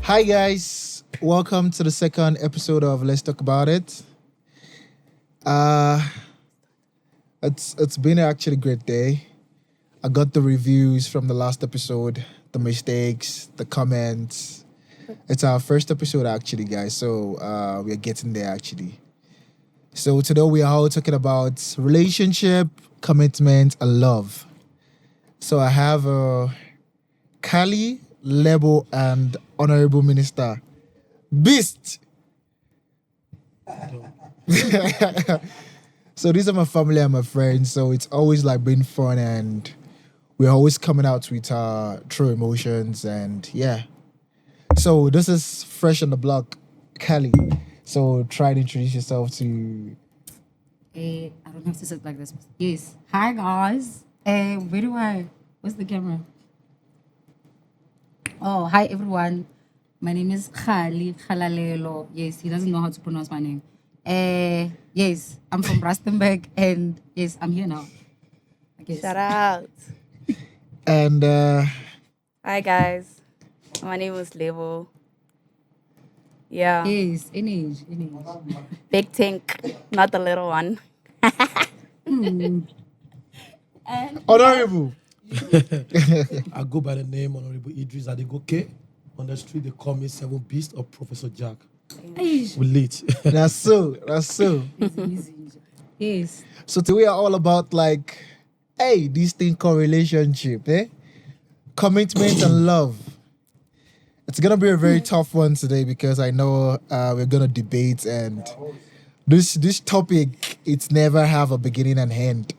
Hi guys, welcome to the second episode of Let's Talk About It. Uh it's been actually a great day. I got the reviews from the last episode, the mistakes, the comments. It's our first episode actually, guys. So we're getting there actually. So today we are all talking about relationship, commitment, and love. So I have Kali, Lebo, and Honorable Minister Beast. So these are my family and my friends. So it's always like been fun, and we're always coming out with our true emotions, and yeah. So this is fresh on the block, Kali. So try to introduce yourself to. I don't have to sit like this. Yes. Hi guys. Where do I? Where's the camera? Oh, hi everyone. My name is Khali Khalalelo. Yes, he doesn't know how to pronounce my name. Yes, I'm from Rustenburg, and yes, I'm here now. I guess. Shout out. And Hi guys. My name is Levo. Yeah. Yes, in age. Big tank, not the little one. Honorable. I go by the name Honorable Idris Adegoke. On the street, they call me Seven Beast or Professor Jack. Age. We late. That's so. Easy. Yes. So today we are all about like, hey, this thing called relationship, commitment and love. It's gonna be a very tough one today because I know we're gonna debate, and this topic, it's never have a beginning and end.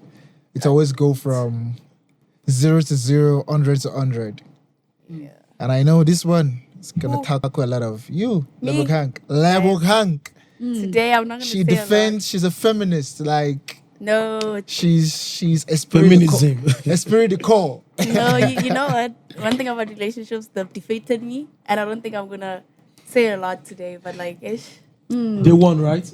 It always go from 0 to 0, 100 to 100. Yeah. And I know this one is gonna tackle a lot of you, Me? Lebo Hank. Today I'm not gonna She say defends. She's a feminist. Like No, she's esprit de Feminism. corps. Esprit de corps. no, you know what? One thing about relationships, they've defeated me, and I don't think I'm gonna say a lot today, but like ish. They won, right?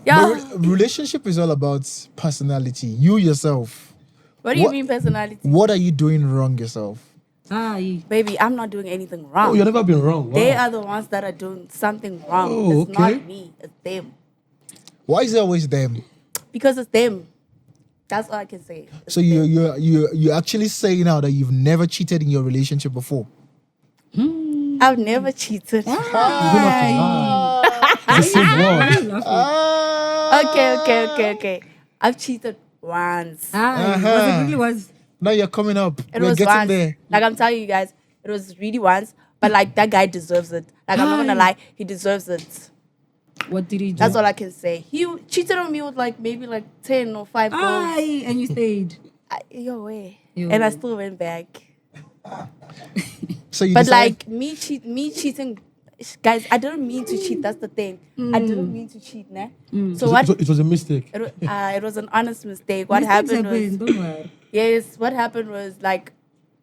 Yeah. But relationship is all about personality. You yourself. What do you what- mean personality? What are you doing wrong yourself? Baby, I'm not doing anything wrong. Oh, you've never been wrong. Wow. They are the ones that are doing something wrong. Oh, It's okay. not me, it's them. Why is it always them? Because it's them. That's all I can say. It's So them. you actually say now that you've never cheated in your relationship before. I've never cheated. You don't have to lie. It's the same word. Okay. I've cheated once. Was it really was? Now you're coming up. It We're was getting once. there. Like I'm telling you guys, it was really once. But like that guy deserves it. Like I'm not gonna lie, he deserves it. What did he do? That's all I can say. He cheated on me with like maybe like 10 or 5 girls. Aye, and you stayed. Yo way. Yo. And I still went back. So you But decide- like me cheating, guys, I didn't mean to cheat. That's the thing. I didn't mean to cheat, né? So what? It was a mistake. It was an honest mistake. What Mistakes happened was, happen, don't worry. yes, what happened was like,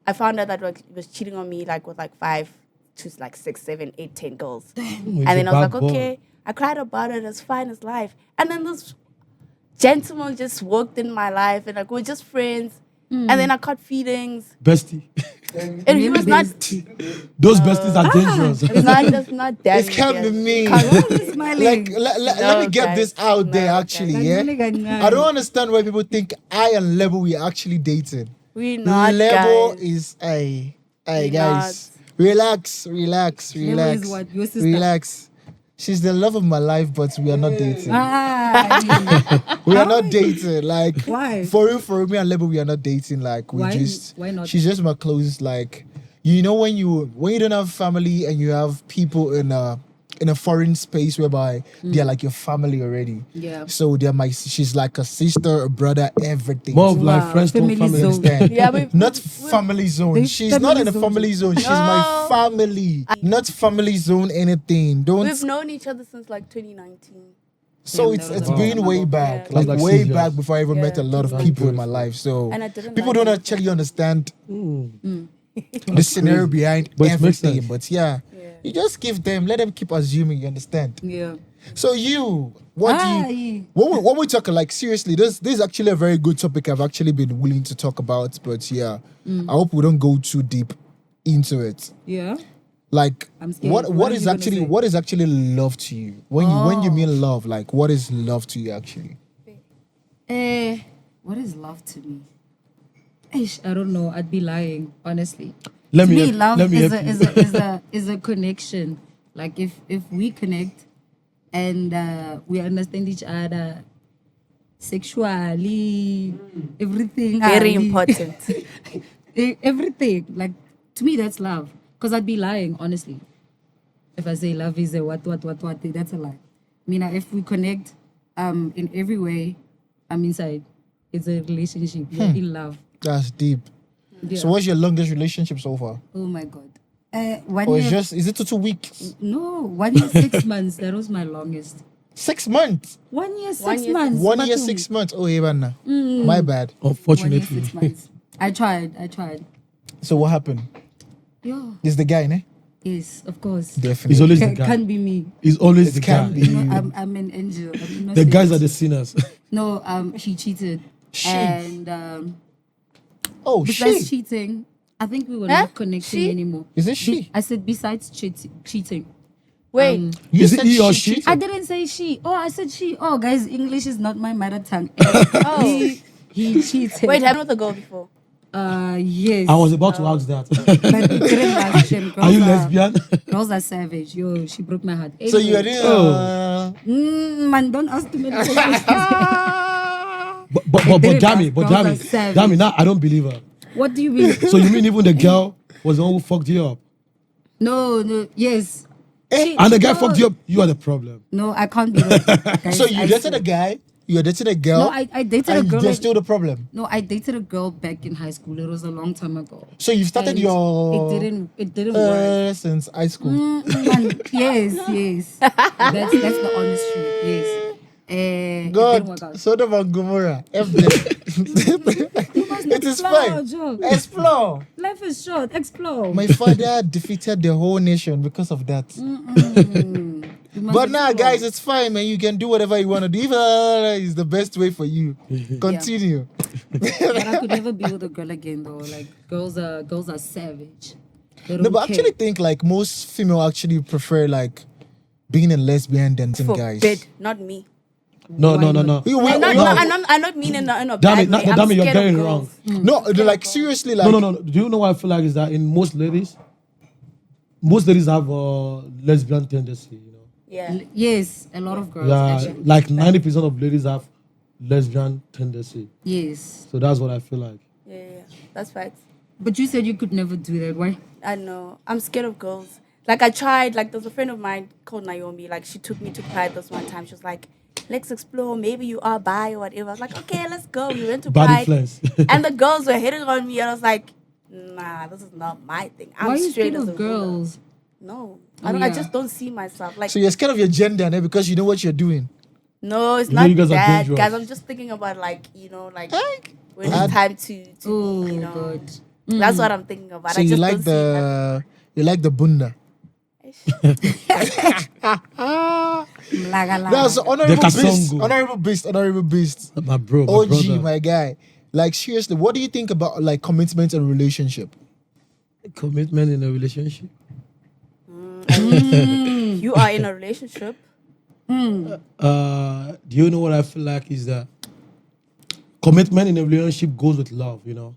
I found out that like, he was cheating on me like with like 5 to like 6, 7, 8, 10 girls. He's And a then I was bad like, boy. okay. I cried about it. It's fine. It's life. And then this gentleman just walked in my life, and like we're just friends. And then I caught feelings. Bestie. And he was not. Those besties are dangerous. It's not that. it can't be me. Smiling. Let me get guys. this out there. No, Actually, guys. yeah. I don't understand why people think I and Lebo we actually dated. We not Lebo guys. is hey We guys. Relax. is what? Your sister? Relax. She's the love of my life, but we are not dating. Ah, We are not dating. Like Why? For me and Lebo, we are not dating. Like we Why? just Why not? She's just my closest. Like you know when you don't have family and you have people in a foreign space whereby they're like your family already. Yeah. So she's like a sister, a brother, everything. More of like Wow, friends, don't family family. zone. Understand? Yeah, but Not family zone. They She's not in family the zone. family zone. She's my family. Not family zone anything. Don't. we've known each other since like 2019. So Yeah, it's wow. been way back, Yeah. like Like way 6 back years. before I even met a Yeah. lot of That's people in my crazy. life. So And I didn't people like don't it. actually understand Mm. the scenario behind But it makes everything. sense. But yeah, Yeah. you just give them, let them keep assuming. You understand? yeah. So what do you? Aye. When we talk like seriously, this is actually a very good topic. I've actually been willing to talk about, but yeah, I hope we don't go too deep into it. Yeah. Like I'm scared. what What are is you gonna actually say? what is actually love to you? When you mean love, like what is love to you actually? What is love to me? Ish, I don't know. I'd be lying, honestly. Let To me me, help- love let me is help a, you. is a is a is a connection. Like if we connect and we understand each other sexually, everything. Very Ali. important. Everything. Like to me, that's love. Because I'd be lying, honestly. If I say love is a what, that's a lie. I mean, if we connect in every way, I'm inside. It's a relationship. You're in love. That's deep. Yeah. So what's your longest relationship so far? Oh my God. 1 Or year. is it 2 weeks? No, 1 year, 6 months. That was my longest. 6 months. 1 year, 6 1 year, months. 1 year, Batu. 6 months. Oh, Evanna. My bad. 1 year, Unfortunately. 6 months. I tried. So what happened? Yo, Is the guy, ne? yes, of course. Definitely. It's always the Can't guy. be me. It's always the can guy. be. No, I'm an angel. I'm The innocent. guys are the sinners. No, he cheated. She. And Oh, besides she. cheating, I think we were Huh? not connecting She? anymore. Is it she? I said besides cheating. Wait, You Is it said he or she she? cheated. I didn't say she. Oh, I said she. Oh, guys, English is not my mother tongue. Oh. he cheated. wait, have you met the girl before? Yes. I was about to ask that. But it didn't last him. Are you lesbian? Girls are savage. Yo, she broke my heart. So you are Anyway. Man, don't ask too many questions. but didn't Dami, ask. but Girls are Dami, savage. Dami, now I don't believe her. What do you mean? So you mean even the girl was the one who fucked you up? No, yes. And the guy fucked you up, you are the problem. No, I can't be that. Guys, So you I dated swear. a guy, you dated a girl. No, I dated a and girl. There's still the problem. No, I dated a girl back in high school. It was a long time ago. So you started And your It didn't work. since high school. Yes. That's the honest truth. Yes. It didn't work God, out. Sodom and Gomorrah. F them. It is Explore, fine. Joe. Explore. Life is short. Explore. My father defeated the whole nation because of that. You must But now, explore. guys, it's fine, man. You can do whatever you want to do. Even is the best way for you. Continue. But I could never be with a girl again, though. Like girls are savage. They No, don't but I care. actually think like most female actually prefer like being a lesbian than some guys. Forbid, not me. No. We- I'm not, no, I'm not mean in a Dami, bad way. I'm Dami, you're scared getting of it wrong. girls. no, like seriously, like No. Do you know what I feel like is that in most ladies have a lesbian tendency, you know? Yeah. Yes, a lot of girls. Yeah, actually. like 90% of ladies have lesbian tendency. Yes. So that's what I feel like. Yeah. That's right. But you said you could never do that. Why? I know. I'm scared of girls. Like I tried, like there was a friend of mine called Naomi, like she took me to Pride this one time. She was like, let's explore, maybe you are bi or whatever. I was like, okay, let's go. We went to Body Pride. flames. And the girls were hitting on me and I was like, nah, this is not my thing. I'm Why are you straight scared as a of ruler. girls? No. Oh, I yeah. just don't see myself. Like so you're scared of your gender, ne? Because you know what you're doing. no, it's You know not you guys are that, dangerous. guys. I'm just thinking about like, like when I'd- it's time to Oh, you know. God. That's what I'm thinking about. So I you just like don't you like the bunda. Laga, laga. That's honorable The beast, kasongo. honorable beast. My bro, my OG, brother. my guy. Like seriously, what do you think about like commitment and relationship? Commitment in a relationship. you are in a relationship. Do you know what I feel like is that commitment in a relationship goes with love, you know?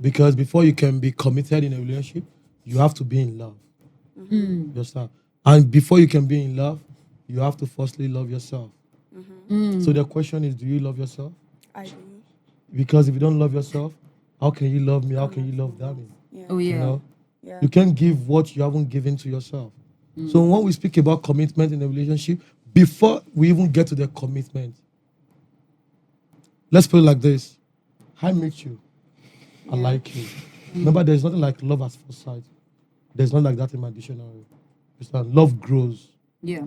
Because before you can be committed in a relationship, you have to be in love. You understand? And before you can be in love, you have to firstly love yourself. So the question is, do you love yourself? I do. Because if you don't love yourself, how can you love me? How can you love Dami? Oh, yeah. You know? Yeah. You can't give what you haven't given to yourself. So when we speak about commitment in a relationship, before we even get to the commitment, let's put it like this. I meet you. I like you. Remember, there's nothing like love at first sight. There's nothing like that in my dictionary. Understand? Love grows. Yeah.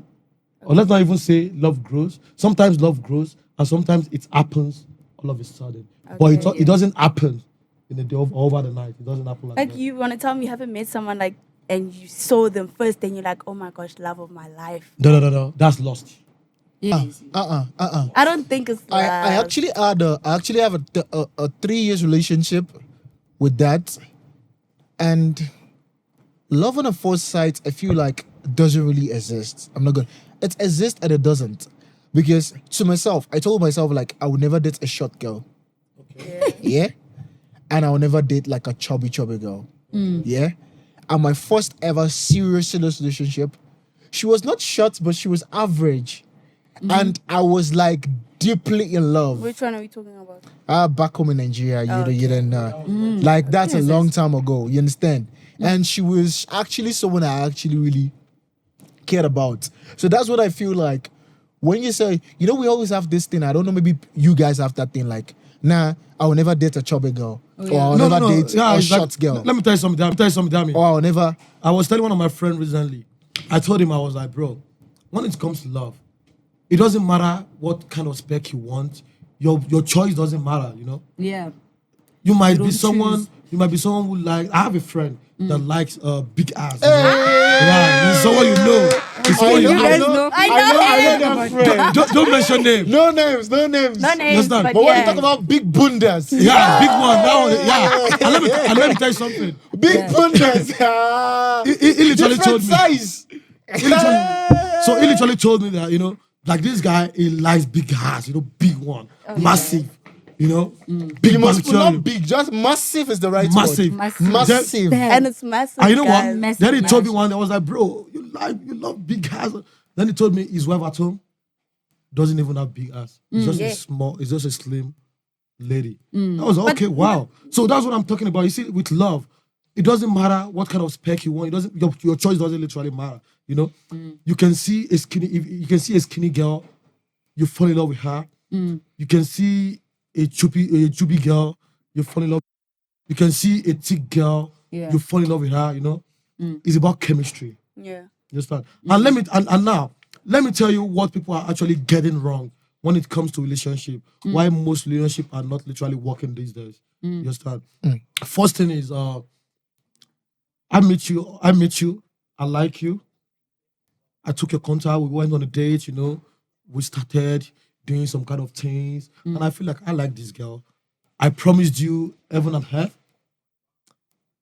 Or let's not even say love grows. Sometimes love grows, and sometimes it happens all of a sudden. But it doesn't happen in the day over the night. It doesn't happen like Like that. you want to tell me you haven't met someone like, and you saw them first, then you're like, oh my gosh, love of my life. No. That's lost. Yes. I don't think it's love. I actually have a 3 years relationship with that, and love on a first sight, I feel like doesn't really exist. I'm not good. It exists and it doesn't. Because to myself, I told myself like I would never date a short girl. Yeah. And I will never date like a chubby girl. Yeah. And my first ever serious relationship, she was not short, but she was average. And I was like deeply in love. Which one are we talking about? Back home in Nigeria, you didn't know. Like that's a long time ago. You understand? And she was actually someone I actually really cared about. So that's what I feel like when you say, you know, we always have this thing. I don't know, maybe you guys have that thing like, nah, I will never date a chubby girl. Or I'll never date a short girl. Let me tell you something. Damn. Or I'll never. I was telling one of my friends recently. I told him, I was like, bro, when it comes to love, it doesn't matter what kind of spec you want. Your choice doesn't matter, you know. Yeah. You might be don't someone. choose. You might be someone who like. I have a friend that likes big ass. You know? Yeah, he's someone you know. He's someone you guys know. know. I know that friend. Don't mention names. No names. No names, Understand? but But when you yeah. talk about big bundas, Yeah, big one. That one. Yeah. And let me tell you something. big bundas, He literally different told me. size. So he literally told me that, you know, like this guy, he likes big ass, you know, big one, massive, you know, big You must maturity. not big, just massive is the right Massive. word. Massive. Massive. And it's massive. And you know guys. what? Massive, Then he told me massive. one day, I was like, bro, you love big ass. Then he told me his wife at home doesn't even have big ass. It's just Yeah. it's just a slim lady. I was like, okay, wow. So that's what I'm talking about. You see, with love, it doesn't matter what kind of spec you want. It doesn't. Your choice doesn't literally matter. You know, you can see a skinny. If you can see a skinny girl, you fall in love with her. You can see a chubby girl, you fall in love. You can see a thick girl, Yeah. you fall in love with her. You know, it's about chemistry. Yeah. You understand? And now let me tell you what people are actually getting wrong when it comes to relationship. Why most relationships are not literally working these days. You understand? First thing is I meet you, I like you. I took your contact, we went on a date, you know, we started doing some kind of things, and I feel like I like this girl. I promised you heaven and earth.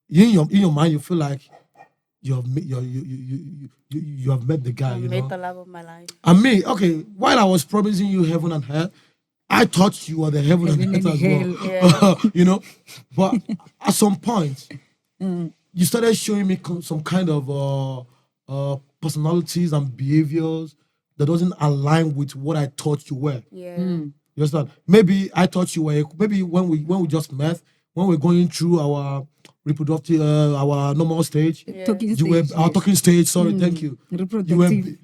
In your mind, you feel like you have you have met the guy, I you met know. the love of my life. And me, okay, while I was promising you heaven and earth, I thought you were the heaven and Heaven earth and as well. You know, but at some point, you started showing me some kind of personalities and behaviors that doesn't align with what I thought you were. Yeah. You understand? Maybe I thought you were. Maybe when we just met, when we're going through our reproductive, our normal stage, Talking you were stage, our yes. talking stage. Sorry, thank you. You were. Reproductive.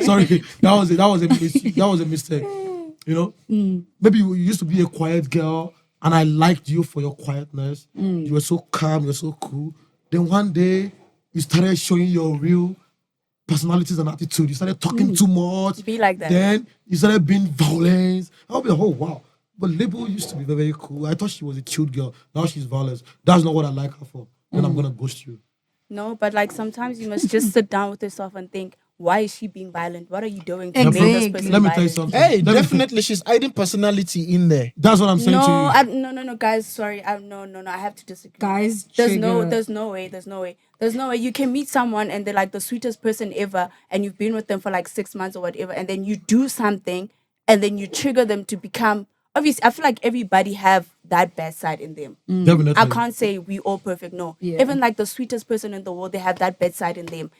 Sorry, that was a mistake. You know, maybe you used to be a quiet girl, and I liked you for your quietness. You were so calm, you were so cool. Then one day, you started showing your real personalities and attitude. You started talking too much. Be like that. Then you started being violent. I'll be like, oh wow. But Label used to be very, very cool. I thought she was a cute girl. Now she's violent. That's not what I like her for. Then I'm gonna ghost you. No, but like sometimes you must just sit down with yourself and think, why is she being violent? What are you doing to make this Exactly. person Let me tell you violent? something. Hey, Let me- definitely she's hiding personality in there. That's what I'm saying to you. No, guys. Sorry, no. I have to disagree. Guys, there's trigger. no way. You can meet someone and they're like the sweetest person ever, and you've been with them for like 6 months or whatever, and then you do something, and then you trigger them to become. Obviously, I feel like everybody have that bad side in them. Definitely. I can't say we all perfect. No, Yeah. even like the sweetest person in the world, they have that bad side in them.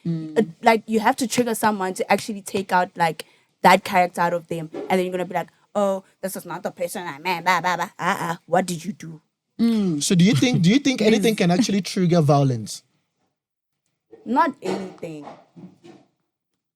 Like you have to trigger someone to actually take out like that character out of them, and then you're gonna be like, oh, this is not the person I met. Blah blah blah. What did you do? So do you think anything can actually trigger violence? Not anything.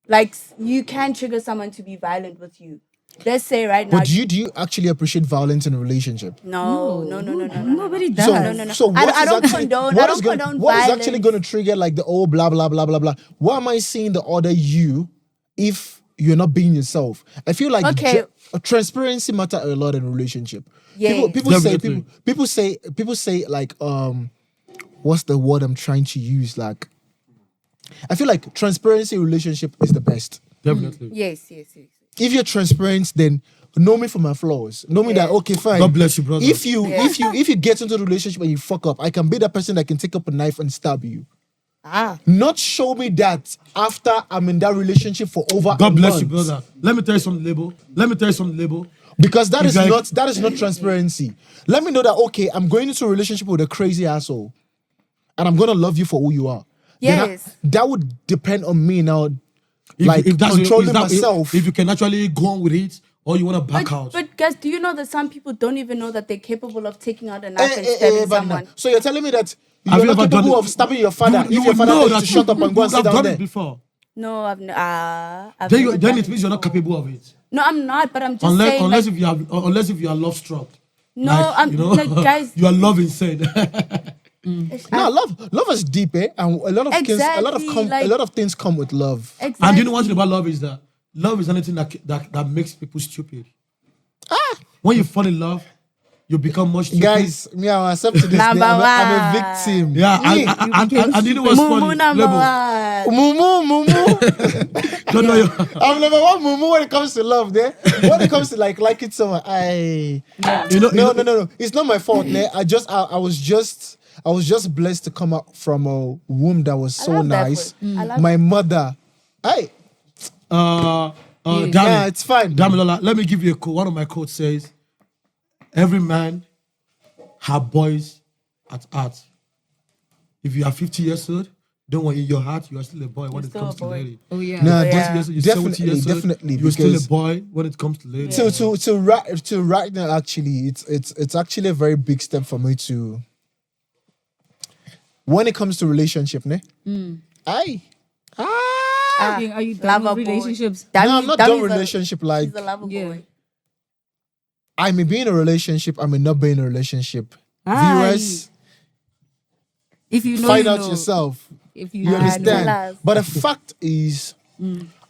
Like you can trigger someone to be violent with you. Let's say right now. But do you actually appreciate violence in a relationship? No. Nobody does. So what I is don't actually, condone. what I is don't going, condone what is violence. actually going to trigger like the oh blah blah blah blah blah? Why am I seeing the other you if you're not being yourself? I feel like Okay. transparency matter a lot in a relationship. Yeah. People say like what's the word I'm trying to use? Like I feel like transparency in relationship is the best. Definitely. Yes. If you're transparent, then know me for my flaws. Know me that okay, fine. God bless you, brother. If you get into the relationship and you fuck up, I can be that person that can take up a knife and stab you. Not show me that after I'm in that relationship for over God a bless you, month. brother. Let me tell you something, label. Because that You is guys- not transparency. Let me know that okay, I'm going into a relationship with a crazy asshole, and I'm gonna love you for who you are. Then Yes. that would depend on me now, If that's controlling is that- myself. If you can actually go on with it, or you want to back out. But guys, do you know that some people don't even know that they're capable of taking out a Eh, knife and eh, stabbing Vanna. someone? So you're telling me that Have you're you not ever done capable it? of stabbing your father You if your would father know tells you that to shut up and go and you sit have down done there. it before. No, I've Then, never then done it means you're not capable of it. No, I'm not. But I'm just Unless saying. unless like, if you are love struck. No, like, I'm you know, like, guys. you are love insane. No, love is deep, eh? And a lot of Exactly, like- a lot of things come with love. Exactly. And you know one thing about love is that love is anything that makes people stupid. When you fall in love, you become much stupid. Guys, me, I'm accepting this. Number I'm a one. victim. Yeah, Me. and you know what's funny? Mumu number Label. one. Mumu. No, no, I'm number one mumu when it comes to love, there. When it comes to liking someone, no. It's not my fault, ne? I was just blessed to come out from a womb that was so love that nice. word. I love My mother, hey, Dami, it's fine. Damilola, let me give you a quote. One of my quotes says, "Every man have boys at heart. If you are 50 years old, don't worry, in your heart, you are still a boy when it still comes a to boy. lady. Oh yeah. No, Yeah. 40 years old, you're 70 years old, definitely, you're still a because- boy when it comes to lady. to right now, actually, it's actually a very big step for me to. When it comes to relationship, ne? Aye. Are you done Lover with boy. relationships? No, I'm not done Dami's with a- relationship. Like, He's a lover Yeah. boy. I may be in a relationship, I may not be in a relationship. Aye. Viewers, If you know, find you out know. yourself. If you You know, understand? tell us. But the fact is,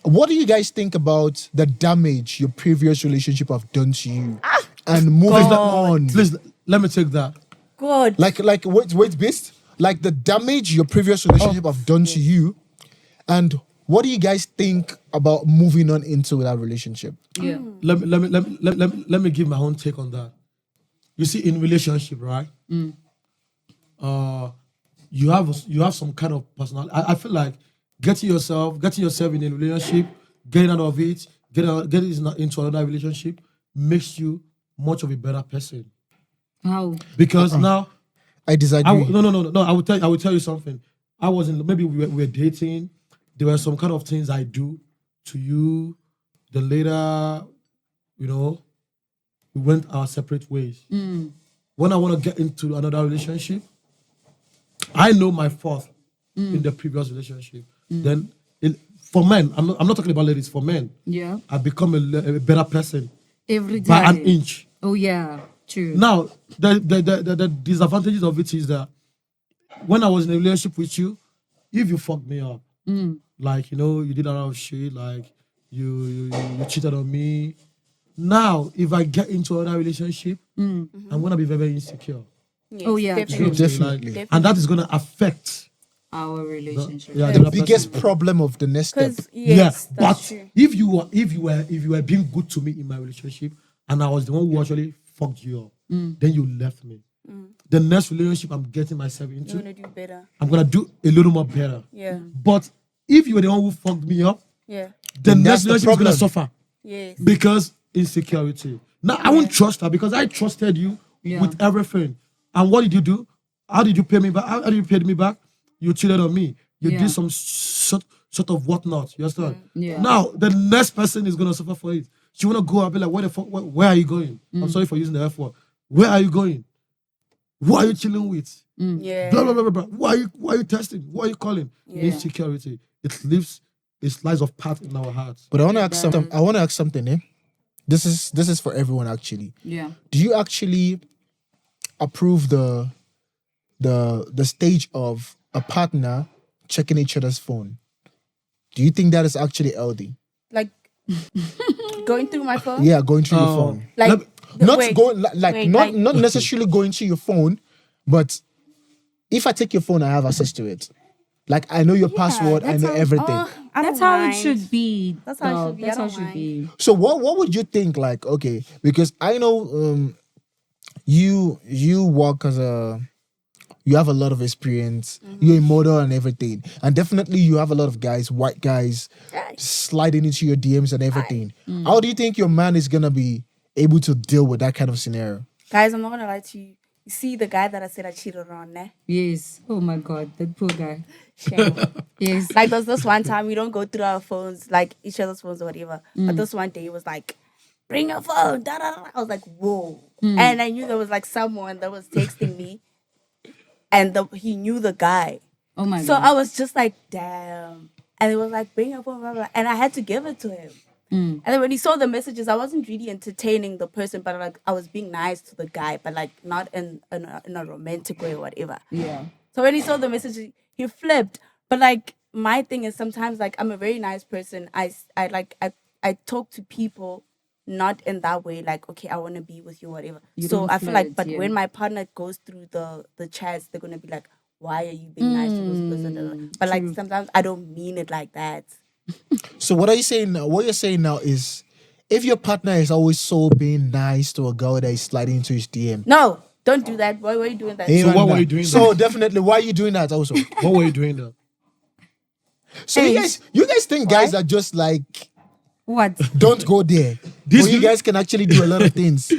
what do you guys think about the damage your previous relationship have done to you? And moving on. Please, let me take that. God. Like wait, beast. Like the damage your previous relationship have done to you, and what do you guys think about moving on into that relationship? Yeah. Let me give my own take on that. You see, in relationship, right? You have some kind of personality. I feel like getting yourself in a relationship, getting out of it, getting into another relationship makes you much of a better person. How? Because now I disagree. no. I will tell you something. I was in, maybe we were dating. There were some kind of things I do to you. Then later, we went our separate ways. When I want to get into another relationship, I know my fault in the previous relationship. Then for men, I'm not talking about ladies. For men, Yeah. I become a better person Every by time. an inch. Oh yeah. True. Now, the disadvantages of it is that when I was in a relationship with you, if you fucked me up, like, you did a lot of shit, like you cheated on me. Now, if I get into another relationship, I'm gonna be very, very insecure. Yes, Oh, yeah, definitely. true. Definitely. And that is gonna affect Our relationship. The biggest problem of the next step. Because yes, but that's true. if you were being good to me in my relationship, and I was the one who actually fucked you up, then you left me. The next relationship I'm getting myself You into, wanna do better. I'm gonna do a little more better. Yeah. But if you were the one who fucked me up, Yeah. the And next that's the relationship is gonna problem. suffer Yes. because insecurity. Now I won't trust her because I trusted you Yeah. with everything. And what did you do? How did you pay me back? How did you pay me back? You cheated on me. You Yeah. did some sort of whatnot. You understand? Yeah. Now the next person is gonna suffer for it. She wanna go and be like, where the fuck? Where are you going? I'm sorry for using the F word. Where are you going? Who are you chilling with? Yeah. Blah blah blah blah blah. Why are you testing? Who are you calling? Yeah. Insecurity. It leaves a slice of part in our hearts. But I want to ask something. I want to ask something. This is for everyone actually. Yeah. Do you actually approve the stage of a partner checking each other's phone? Do you think that is actually healthy? Like going through my phone. Yeah, going through your phone. Like Not wait, going like wait, not like- not necessarily going to your phone, but if I take your phone, I have access to it. Like I know your password, I that's know how- everything. I That's don't how it mind. should be. That's how it dog. should be. I That's how it don't should mind. be. So what would you think? Like, okay, because I know you work as a you have a lot of experience, you're a model and everything. And definitely you have a lot of guys, white guys, sliding into your DMs and everything. How do you think your man is gonna be able to deal with that kind of scenario? Guys, I'm not gonna lie to you. You see the guy that I said I cheated on, ne? Yes. Oh my God, that poor guy. Shame. Yes. Like there's this one time we don't go through our phones, like each other's phones or whatever. But this one day he was like, bring your phone. Da, da, da. I was like, whoa. And I knew there was like someone that was texting me and he knew the guy. Oh my So God. I was just like, damn. And it was like, bring your phone, blah, blah. And I had to give it to him. And then when he saw the messages, I wasn't really entertaining the person, but like I was being nice to the guy, but like not in a romantic way or whatever. Yeah. So when he saw the message, he flipped. But like my thing is sometimes like I'm a very nice person. I talk to people not in that way, like, okay, I want to be with you, whatever. You So don't I feel like, flirt, but yeah. when my partner goes through the chats, they're gonna be like, why are you being nice to this person? But like sometimes I don't mean it like that. So what are you saying now? What you're saying now is if your partner is always so being nice to a girl that is sliding into his DM. No, don't do that. Why are you doing that? Hey, So man, what were that- you doing So then? definitely, why are you doing that also? What were you doing there? So Hey. you guys think guys are just like What? don't go there. This But you will- guys can actually do a lot of things.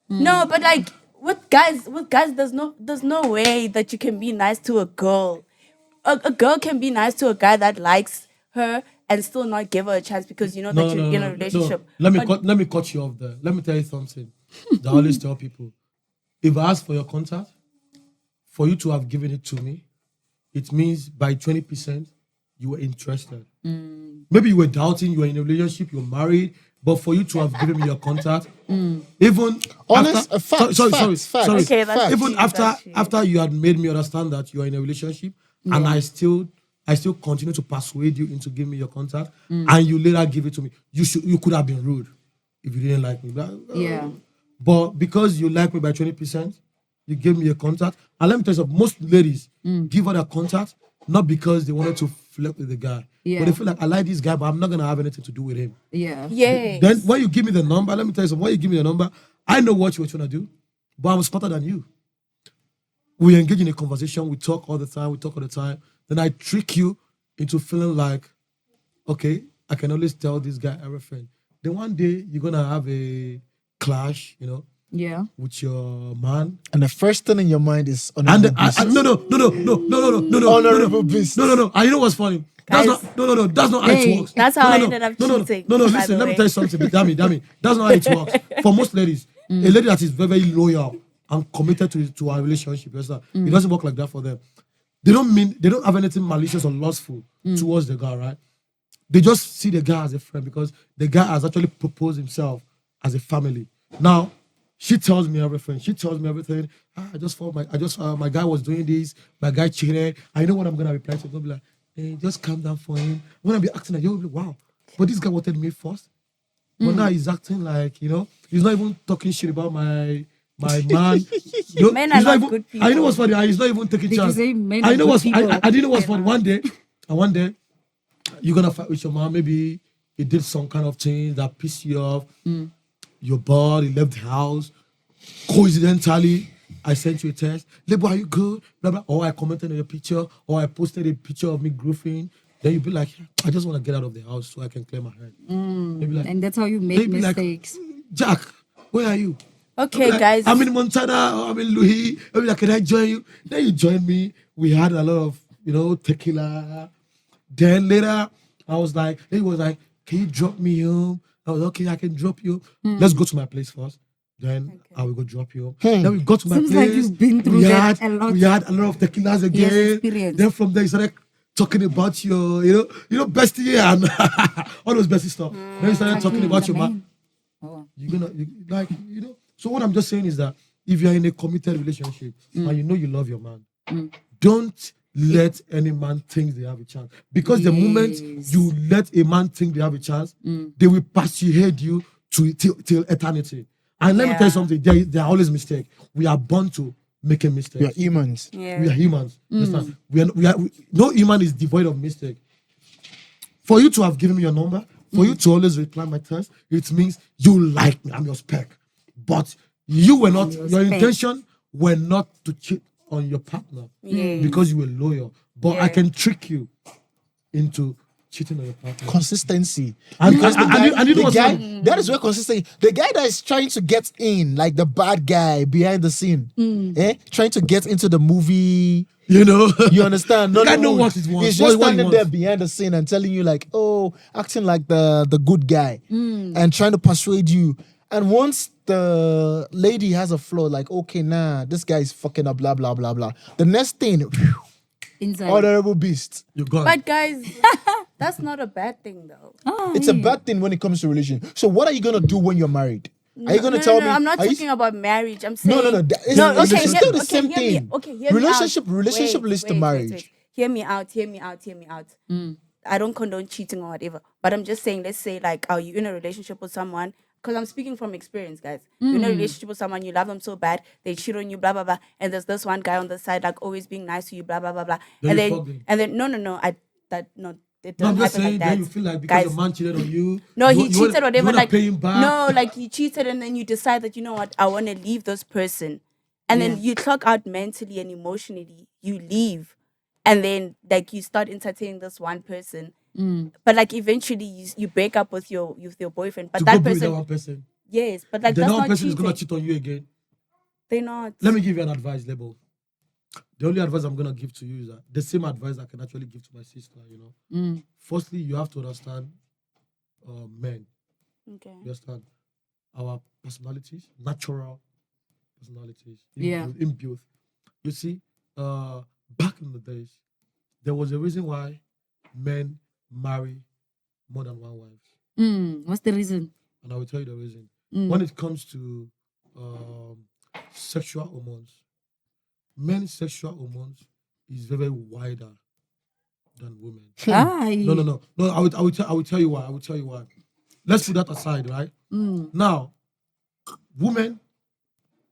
No, but like with guys, there's no way that you can be nice to a girl. A girl can be nice to a guy that likes her and still not give her a chance because you know that you're in a relationship. Let me But- let me cut you off there. Let me tell you something. that I always tell people: if I ask for your contact, for you to have given it to me, it means by 20% you were interested. Maybe you were doubting, you were in a relationship, you're married, but for you to have given me your contact, even Honest, after, facts, sorry, facts, facts. sorry. Okay, that's Facts. Even true, that's true. after you had made me understand that you are in a relationship, and I still continue to persuade you into giving me your contact, and you later give it to me. You could have been rude if you didn't like me. Yeah. But because you like me by 20%, you gave me a contact. And let me tell you something, most ladies give her their contact not because they wanted to flirt with the guy. Yeah. But they feel like I like this guy, but I'm not gonna have anything to do with him. Yeah. Yes. Then when you give me the number, let me tell you something. When you give me the number, I know what you were trying to do, but I'm smarter than you. We engage in a conversation, we talk all the time, Then I trick you into feeling like, okay, I can always tell this guy everything. Then one day you're gonna have a clash, Yeah. with your man. And the first thing in your mind is And honorable no, business. Honorable business. no. And you know what's funny? That's Guys. not, that's not how Hey, it works. that's how No, I no, ended up no, cheating, No, by listen, the let me way. tell you something, dummy. That's not how it works. For most ladies, a lady that is very, very loyal and committed to our relationship, it doesn't work like that for them. They don't have anything malicious or lustful towards the guy, right? They just see the guy as a friend because the guy has actually proposed himself as a family. Now, she tells me everything. I just found my guy was doing this. My guy cheated. I know what I'm gonna reply to. I'm gonna be like, hey, just calm down for him. I'm gonna be acting like, wow, but this guy wanted me first. But now he's acting like, he's not even talking shit about my man. Men he's are not even, good I know people. what's funny. He's not even taking Did you chance. say men I are know good what's. people? I didn't know what's funny. One day, you're gonna fight with your man. Maybe he did some kind of thing that pissed you off. You're bored. He left the house. Coincidentally, I sent you a text. Lebo, are you good? Blah blah. Or I commented on your picture. Or I posted a picture of me grooving. Then you'd be like, I just want to get out of the house so I can clear my head. Maybe like, And that's how you they'd make be like, mistakes. Jack, where are you? Okay, Like, guys. I'm in Montana, or I'm in Louis. I'll be like, can I join you? Then you join me. We had a lot of, tequila. Then later, he was like, can you drop me home? I was okay, I can drop you. Let's go to my place first. Then I will go drop you. Then we got to my Seems place. like you've been through we that had, a lot. We had a lot of tequilas again. experience. Then from there, you started talking about your, bestie and all those bestie stuff. Then you started talking about your man. Oh. So what I'm just saying is that if you're in a committed relationship and you know you love your man, don't let any man think they have a chance. Because the moment Yes. you let a man think they have a chance, they will persuade you till eternity. And let me tell you Yeah. something, there are always mistakes. We are born to making mistakes. We are humans. Yeah. We are humans. Understand? No human is devoid of mistake. For you to have given me your number, for you to always reply my text, it means you like me. I'm your spec. But you were not, your spec. intention were not to cheat on your partner Yes. because you were loyal. But I Yeah. can trick you into cheating on your partner. Consistency. And- Because the and- guy, and you know the what's guy funny? that is where consistency. The guy that is trying to get in, like the bad guy behind the scene, trying to get into the movie. You know, You understand? The guy know Nollywood. what it wants. He's just what he standing there wants. behind the scene and telling you like, oh, acting like the good guy and trying to persuade you. And once the lady has a flaw, like, okay, nah, this guy is fucking up, blah blah blah blah. The next thing, Inside. honorable beast. You're gone. But guys, that's not a bad thing though. Ah, It's a bad thing when it comes to relation. So what are you gonna do when you're married? Are you gonna No, tell no, me? I'm not are you- talking about marriage. I'm saying No. It's, No, it's okay, still the okay, same hear me- thing. okay, hear me relationship out. relationship Wait, leads to wait, marriage. wait. Hear me out. I don't condone cheating or whatever, but I'm just saying, let's say like, are you in a relationship with someone? Because I'm speaking from experience, guys. You're in a relationship with someone, you love them so bad, they cheat on you, blah blah blah, and there's this one guy on the side like always being nice to you, blah blah blah blah, Then and you fuck them. then no, it No, doesn't I'm just happen saying, like that. then you feel like because Guys, the man cheated on you. no, you he wanna- cheated, you whatever. wanna Like, pay him back. no, like he cheated, and then you decide that, you know what, I want to leave this person, and then you clock out mentally and emotionally. You leave, and then like you start entertaining this one person, but like eventually you break up with your boyfriend. But to that go be with person, that one person. yes, but like Then that's that one not person is cheating. gonna cheat on you again. They're not. Let me give you an advice, Lebo. The only advice I'm gonna give to you is that the same advice I can actually give to my sister. You know, firstly, you have to understand men. Okay. You understand our personalities, natural personalities, Yeah. inbuilt. You see, back in the days, there was a reason why men marry more than one wife, What's the reason? and I will tell you the reason. When it comes to sexual hormones, men's sexual hormones is very wider than women. Aye. No. I will tell you why. I will tell you why. Let's put that aside, right? Now, women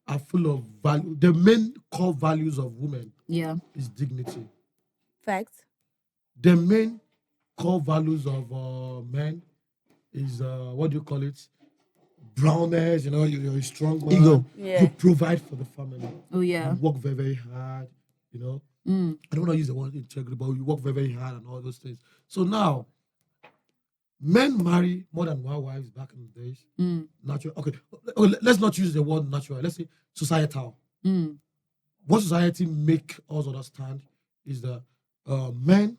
are full of value. The main core values of women Yeah. is dignity. Facts. The main core values of men is what do you call it? Brownness. You know, you're a strong man. Ego. Yeah. You provide for the family. Oh yeah. You work very, very hard. You know, I don't want to use the word integrity, but you work very, very hard and all those things. So now, men marry more than one wives back in the days. Natural. Okay, let's not use the word natural. Let's say societal. What society make us understand is that men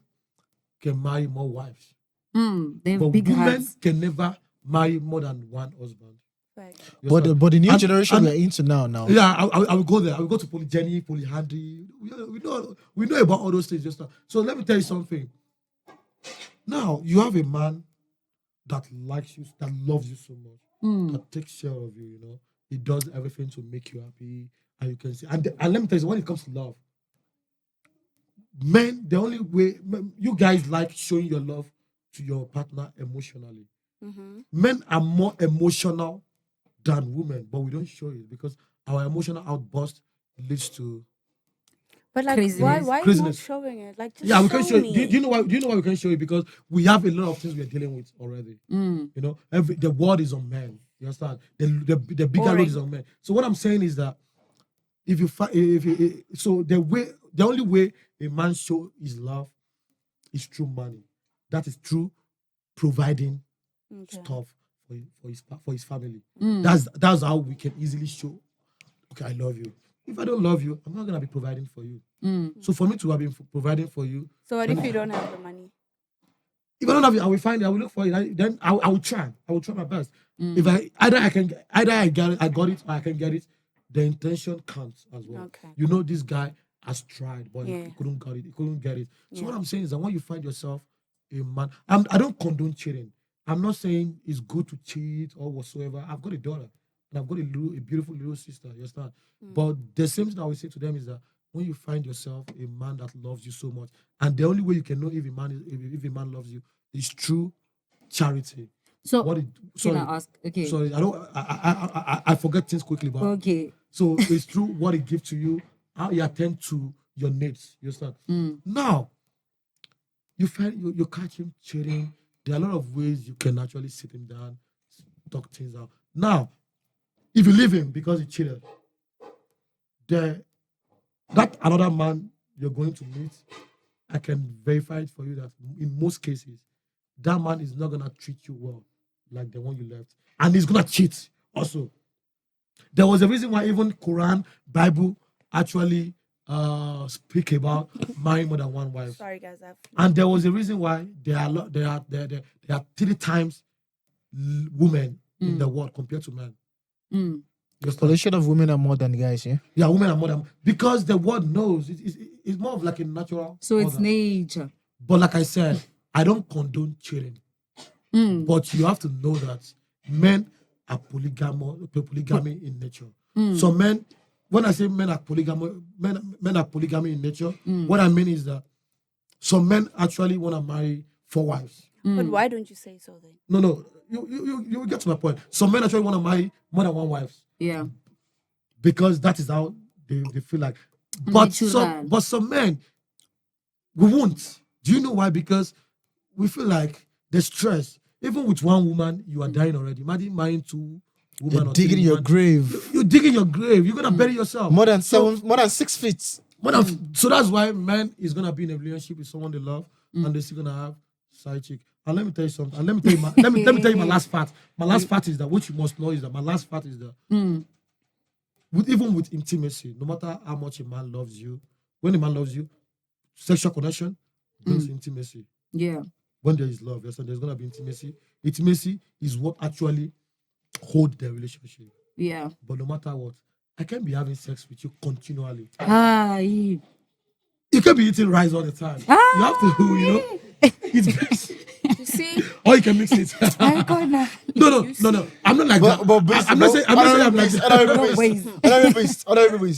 can marry more wives, They have but big women hearts. can never marry more than one husband. Facts. You But understand? the new And- generation and- we're into now. Yeah, I will go there. I will go to polygyny, polyandry. We know about all those things just now. So let me tell you something. Now you have a man that likes you, that loves you so much, that takes care of you. You know, he does everything to make you happy, and you can see. And let me tell you, when it comes to love, men, the only way you guys like showing your love to your partner emotionally. Men are more emotional than women, but we don't show it because our emotional outburst leads to But like, Craziness. why are you not Craziness. showing it? Like, just yeah. We can show. me. Do you know why? Do you know why we can show it? Because we have a lot of things we are dealing with already. You know, the world is on men. You understand? The bigger load is on men. So what I'm saying is that if you so the only way a man show his love is through money. That is through providing stuff for his family. That's how we can easily show. Okay, I love you. If I don't love you, I'm not gonna be providing for you. So for me to have been providing for you, So what if you don't have the money? if I don't have it, I will find it. I will look for it. Then I will try. I will try my best. If I got it, or I can get it. The intention counts as well. Okay. You know, this guy has tried, but Yeah. he couldn't get it. He couldn't get it. So what I'm saying is that when you find yourself a man, I don't condone cheating. I'm not saying it's good to cheat or whatsoever. I've got a daughter and I've got a beautiful little sister. You understand? But the same thing I will say to them is that when you find yourself a man that loves you so much, and the only way you can know if a man loves you is through charity. So What it, can sorry, I ask? Okay. sorry, I forget things quickly, but Okay. so it's true what it gives to you, how you attend to your needs. You understand? Now, you find you catch him cheating. There are a lot of ways you can actually sit him down, talk things out. Now, if you leave him because he cheated, that another man you're going to meet, I can verify it for you that in most cases, that man is not gonna treat you well like the one you left, and he's gonna cheat also. There was a reason why even Quran, Bible actually speak about marrying more than one wife. Sorry, guys. And there was a reason why there are 3 times women in the world compared to men. You understand? Population of women are more than guys, yeah? Yeah, women are more than, because the world knows it's more of like a natural. So it's order. nature. But like I said, I don't condone cheating. But you have to know that men are polygamy in nature. So men, when I say men are polygamy, men are polygamy in nature. What I mean is that some men actually want to marry 4 wives. But why don't you say so then? No, you will get to my point. Some men actually want to marry more than 1 wife Yeah. because that is how they feel like. But some men, we won't. Do you know why? Because we feel like the stress. Even with 1 woman, you are dying already. Imagine marrying 2 women. You're or digging 3 your women. grave. You're digging your grave. You're gonna bury yourself. More than 6 feet. So that's why man is gonna be in a relationship with someone they love, and they're still gonna have side chick. And let me tell you something. And let me tell you let me tell you my last part. My last part is that what you must know is that my last part is that even with intimacy, no matter how much a man loves you, when a man loves you, sexual connection brings intimacy. Yeah. When there is love, yes, and there's gonna be intimacy. Intimacy is what actually hold the relationship. Yeah. But no matter what, I can't be having sex with you continually. Aye. You can't be eating rice all the time. You have to, eat best. You see? Or you can mix it. No. I'm not like that. But I'm not saying I'm like that.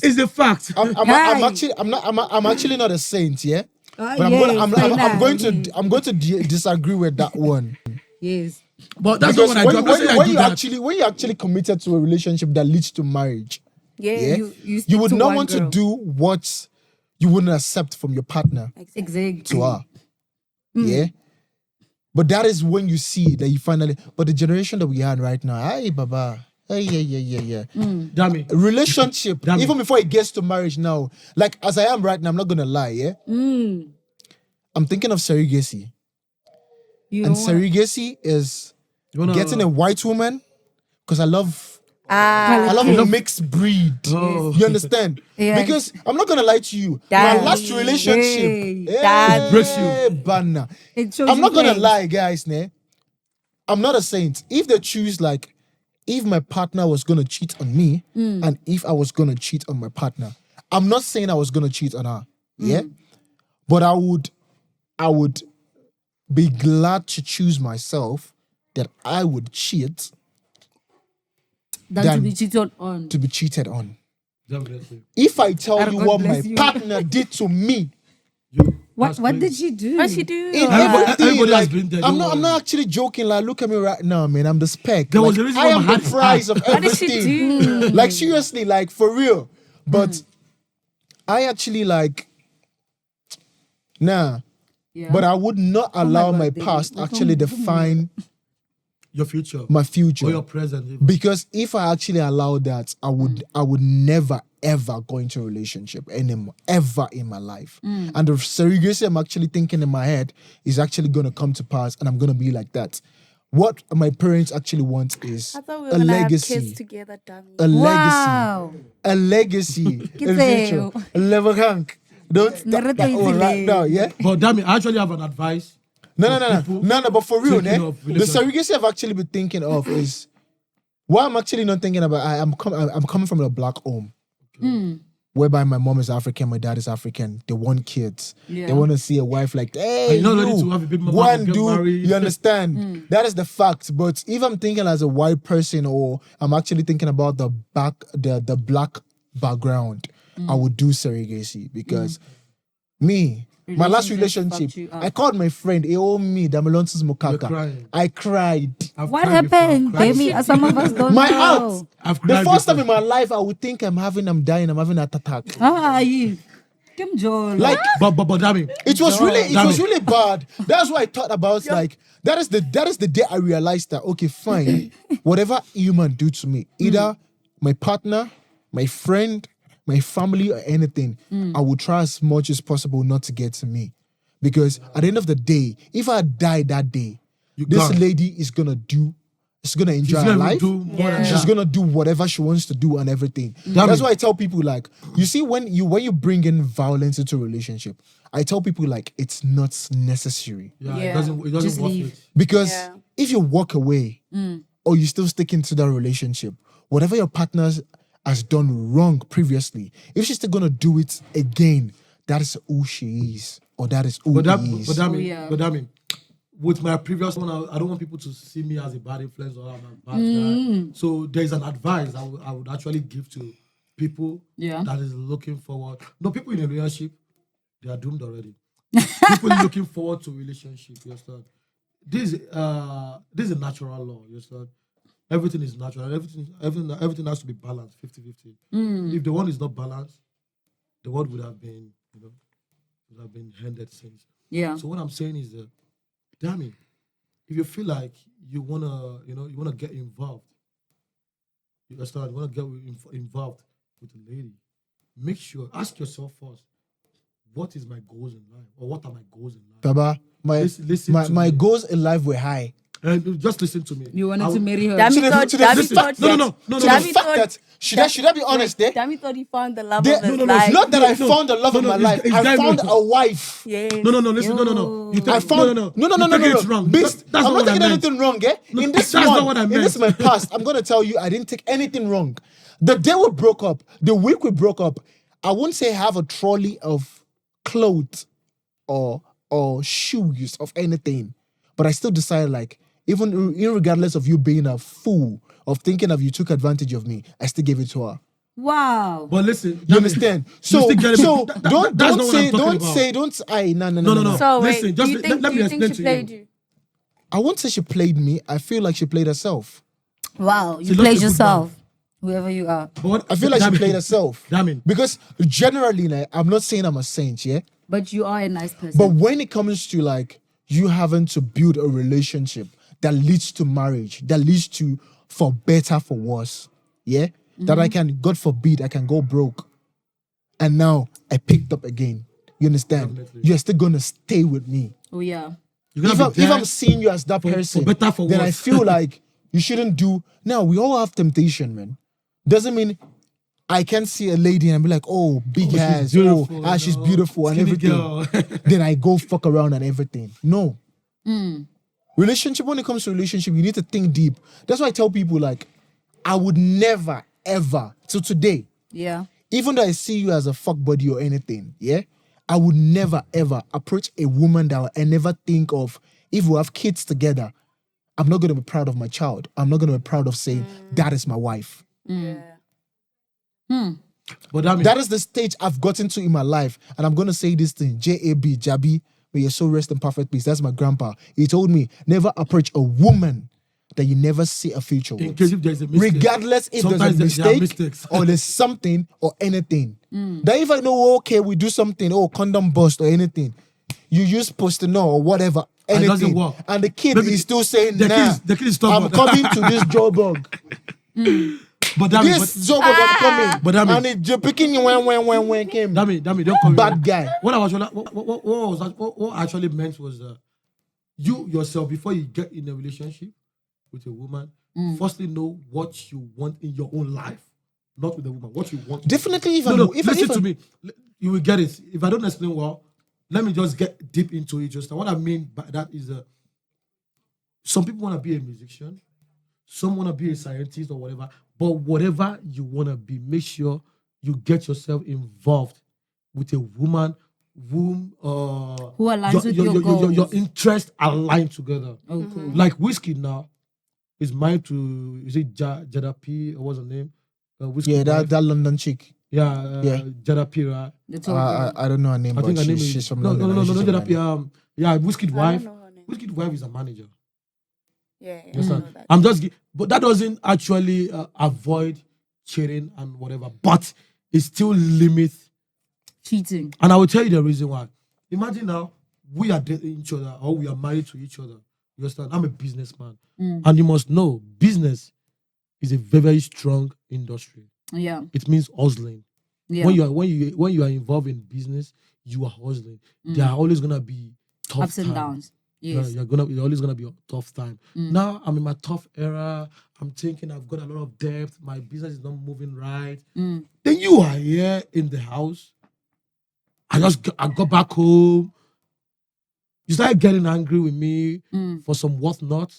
It's the fact. I'm actually not a saint, yeah. But I'm going to disagree with that one. Yes. But that's Because not what I do. I'm not saying I do that. when you actually committed to a relationship that leads to marriage, Yeah. you would not want to do what you wouldn't accept from your partner Exactly. to her. Yeah. But that is when you see that you finally. But the generation that we are in right now, hey, Baba. Hey, yeah. Damn it. Relationship, even before it gets to marriage now, like as I am right now, I'm not gonna lie, yeah. I'm thinking of surrogacy. And surrogacy is getting a white woman because I love a mixed breed. Oh. You understand? Yeah. Because I'm not gonna lie to you. Daddy. My last relationship, Daddy. Breaks you. banner. It shows I'm you not gonna things. lie, guys. I'm not a saint. If they choose, like, if my partner was gonna cheat on me, and if I was gonna cheat on my partner, I'm not saying I was gonna cheat on her. Yeah, but I would be glad to choose myself that I would cheat Than to be cheated on. to be cheated on. God bless you. If I tell God you what my bless you. partner did to me, What did she do? What she do? in Everybody everything, has like, been there, I'm don't not worry. actually joking. Like, look at me right now, man. I'm the spec. There was Like, a reason I why am my the hand- prize of What did she everything. do? Like, seriously, like, for real. But I actually, like, nah. Yeah. But I would not allow God, my David. past Look actually on- define Your future. my future. Or your present. even. Because if I actually allow that, I would never ever go into a relationship anymore, ever in my life. And the surrogacy I'm actually thinking in my head is actually gonna come to pass, and I'm gonna be like that. What my parents actually want is I thought we were a gonna have kids legacy. together, dummy. A Wow. legacy in Kitseo. future. A level rank. Don't stop that one right now, yeah? But damn it, I actually have an advice. No. But for real, thinking ne? of The relationship. surrogacy I've actually been thinking of is what I'm actually not thinking about. I'm coming from a black home, whereby my mom is African, my dad is African. They want kids. Yeah. They want to see a wife like, hey, And you're not ready you, to have a baby mama go or and get do. married. You understand? That is the fact. But if I'm thinking as a white person, or I'm actually thinking about the black background, I would do surrogacy because me. My last Relationship relationship, fucked you up. I called my friend, me, Damelonsis You're Mokaka. crying. I cried. I've What cried before, I've happened, cried baby? before. Some of us don't My know. heart. I've The cried first time before. in my life, I would think I'm dying, I'm having a heart attack. Aye. Kim Joel. Like, But damn it. it was Damn it. really bad. That's what I thought about. Like, that is the day I realized that, okay, fine, whatever human do to me, either my partner, my friend, my family, or anything, I will try as much as possible not to get to me. Because at the end of the day, if I die that day, this gone. lady is gonna enjoy her gonna life. do more than She's that. gonna do whatever she wants to do and everything. That's why I tell people, like, you see, when you bring in violence into a relationship, I tell people, like, it's not necessary. Yeah, Yeah. it doesn't Just work leave. it. Because Yeah. if you walk away or you still stick into that relationship, whatever your partner has done wrong previously, if she's still gonna do it again, that is who she is, or that is who But that, he is. but that Oh, mean, yeah. but that mean, with my previous one, I don't want people to see me as a bad influence or I'm a bad guy. So there's an advice I would actually give to people Yeah. that is looking forward. No, people in a relationship, they are doomed already. People looking forward to relationship, you understand? This is a natural law, you understand? Everything is natural. Everything has to be balanced, 50-50. If the one is not balanced, the world would have been, would have been handed since. Yeah. So what I'm saying is that, damn it, if you feel like you wanna get involved, you understand, you wanna get involved with a lady, make sure, ask yourself first, what is my goals in life, or what are my goals in life? Baba, Listen to my me. goals in life were high. And just listen to me. You wanted I to would- marry her. Dami To the- thought, to the- Dami listen, thought no, that- no, To the Dami fact thought- that should I be honest there? Dami thought he found the love There- of his no, no, life. Not that I No, found the love of my it's- life. it's I guy found method. a wife. Yes. No, listen, no. You I found no. no. You take it wrong. Beast, That's I'm not what I taking meant. anything wrong, eh? No, In this that's one, not what I in this meant. my past, I'm gonna tell you I didn't take anything wrong. The day we broke up, the week we broke up, I wouldn't say I have a trolley of clothes or shoes of anything, but I still decided, like, even regardless of you being a fool of thinking of you took advantage of me, I still gave it to her. Wow. But listen, You understand? So still get it, so but don't that's not what I'm talking about. no. So wait, Listen, do just you think, let do me you think explain she to played you. you? I won't say she played me. I feel like she played herself. Wow. You She looks played a good yourself. Whoever you are. But I feel like she played herself. Damn it. Because generally, like, I'm not saying I'm a saint, yeah? But you are a nice person. But when it comes to, like, you having to build a relationship that leads to marriage, that leads to for better, for worse, yeah? That I can, God forbid, I can go broke. And now I picked up again. You understand? Definitely. You're still gonna stay with me. oh yeah. You're gonna be If there I'm seeing you as that for person, better, for then I worse. feel like you shouldn't do. Now, we all have temptation, man. Doesn't mean I can see a lady and be like, oh, big she's ass, beautiful, she's no, beautiful and skinny everything. girl. Then I go fuck around and everything. No. Relationship, when it comes to relationship, you need to think deep. That's why I tell people, like, I would never, ever, till today, Yeah. even though I see you as a fuck buddy or anything, yeah, I would never ever approach a woman that I never think of. If we have kids together, I'm not gonna be proud of my child. I'm not gonna be proud of saying that is my wife. But that means That is the stage I've gotten to in my life, and I'm gonna say this thing: JAB, Jabi, may your soul rest in perfect peace. That's my grandpa. He told me never approach a woman that you never see a future in with. case if there's a mistake, Regardless if sometimes there's a there are mistake mistakes. or there's something or anything. That if I know, okay, we do something, condom bust or anything, you use Post-it-note or whatever, And it doesn't anything, work. and the kid Maybe is still saying, the kid nah, is- the kid is I'm stubborn." coming to this job bug. but that means, This job bug, I'm coming. But that means- and it picking you when came. That mean, don't call me Bad guy. What I actually meant was you yourself, before you get in a relationship with a woman, firstly know what you want in your own life, not with the woman. What you want. Definitely, if No, I'm, if listen if to me. You will get it. If I don't explain well, let me just get deep into it. Just what I mean by that is some people want to be a musician, some want to be a scientist or whatever. But whatever you want to be, make sure you get yourself involved with a woman whom Who aligns with your goals. your interests align together. Oh, cool. Like Whiskey now is married to, is it Jada P, or what's her name? Whiskey yeah, wife. that London chick. Yeah, Yeah. Jada P, right? The tall girl. I don't know her name, I but think her name she's is from no, London. no, and she's from Jada P. London. Yeah, Whiskey I wife. don't know her name. Whiskey wife is a manager. Yeah, You I understand? know that. I'm just, but that doesn't actually avoid cheating and whatever, but it still limits. Cheating. And I will tell you the reason why. Imagine now we are dating each other or we are married to each other. You understand? I'm a businessman, and you must know business is a very, very strong industry. Yeah. It means hustling. Yeah. When you are involved in business, you are hustling. There are always gonna be tough Ups and times. downs. Yes. You're always gonna be a tough time. Now I'm in my tough era. I'm thinking I've got a lot of debt. My business is not moving right. Then you are here in the house. I got back home. You started getting angry with me for some whatnot,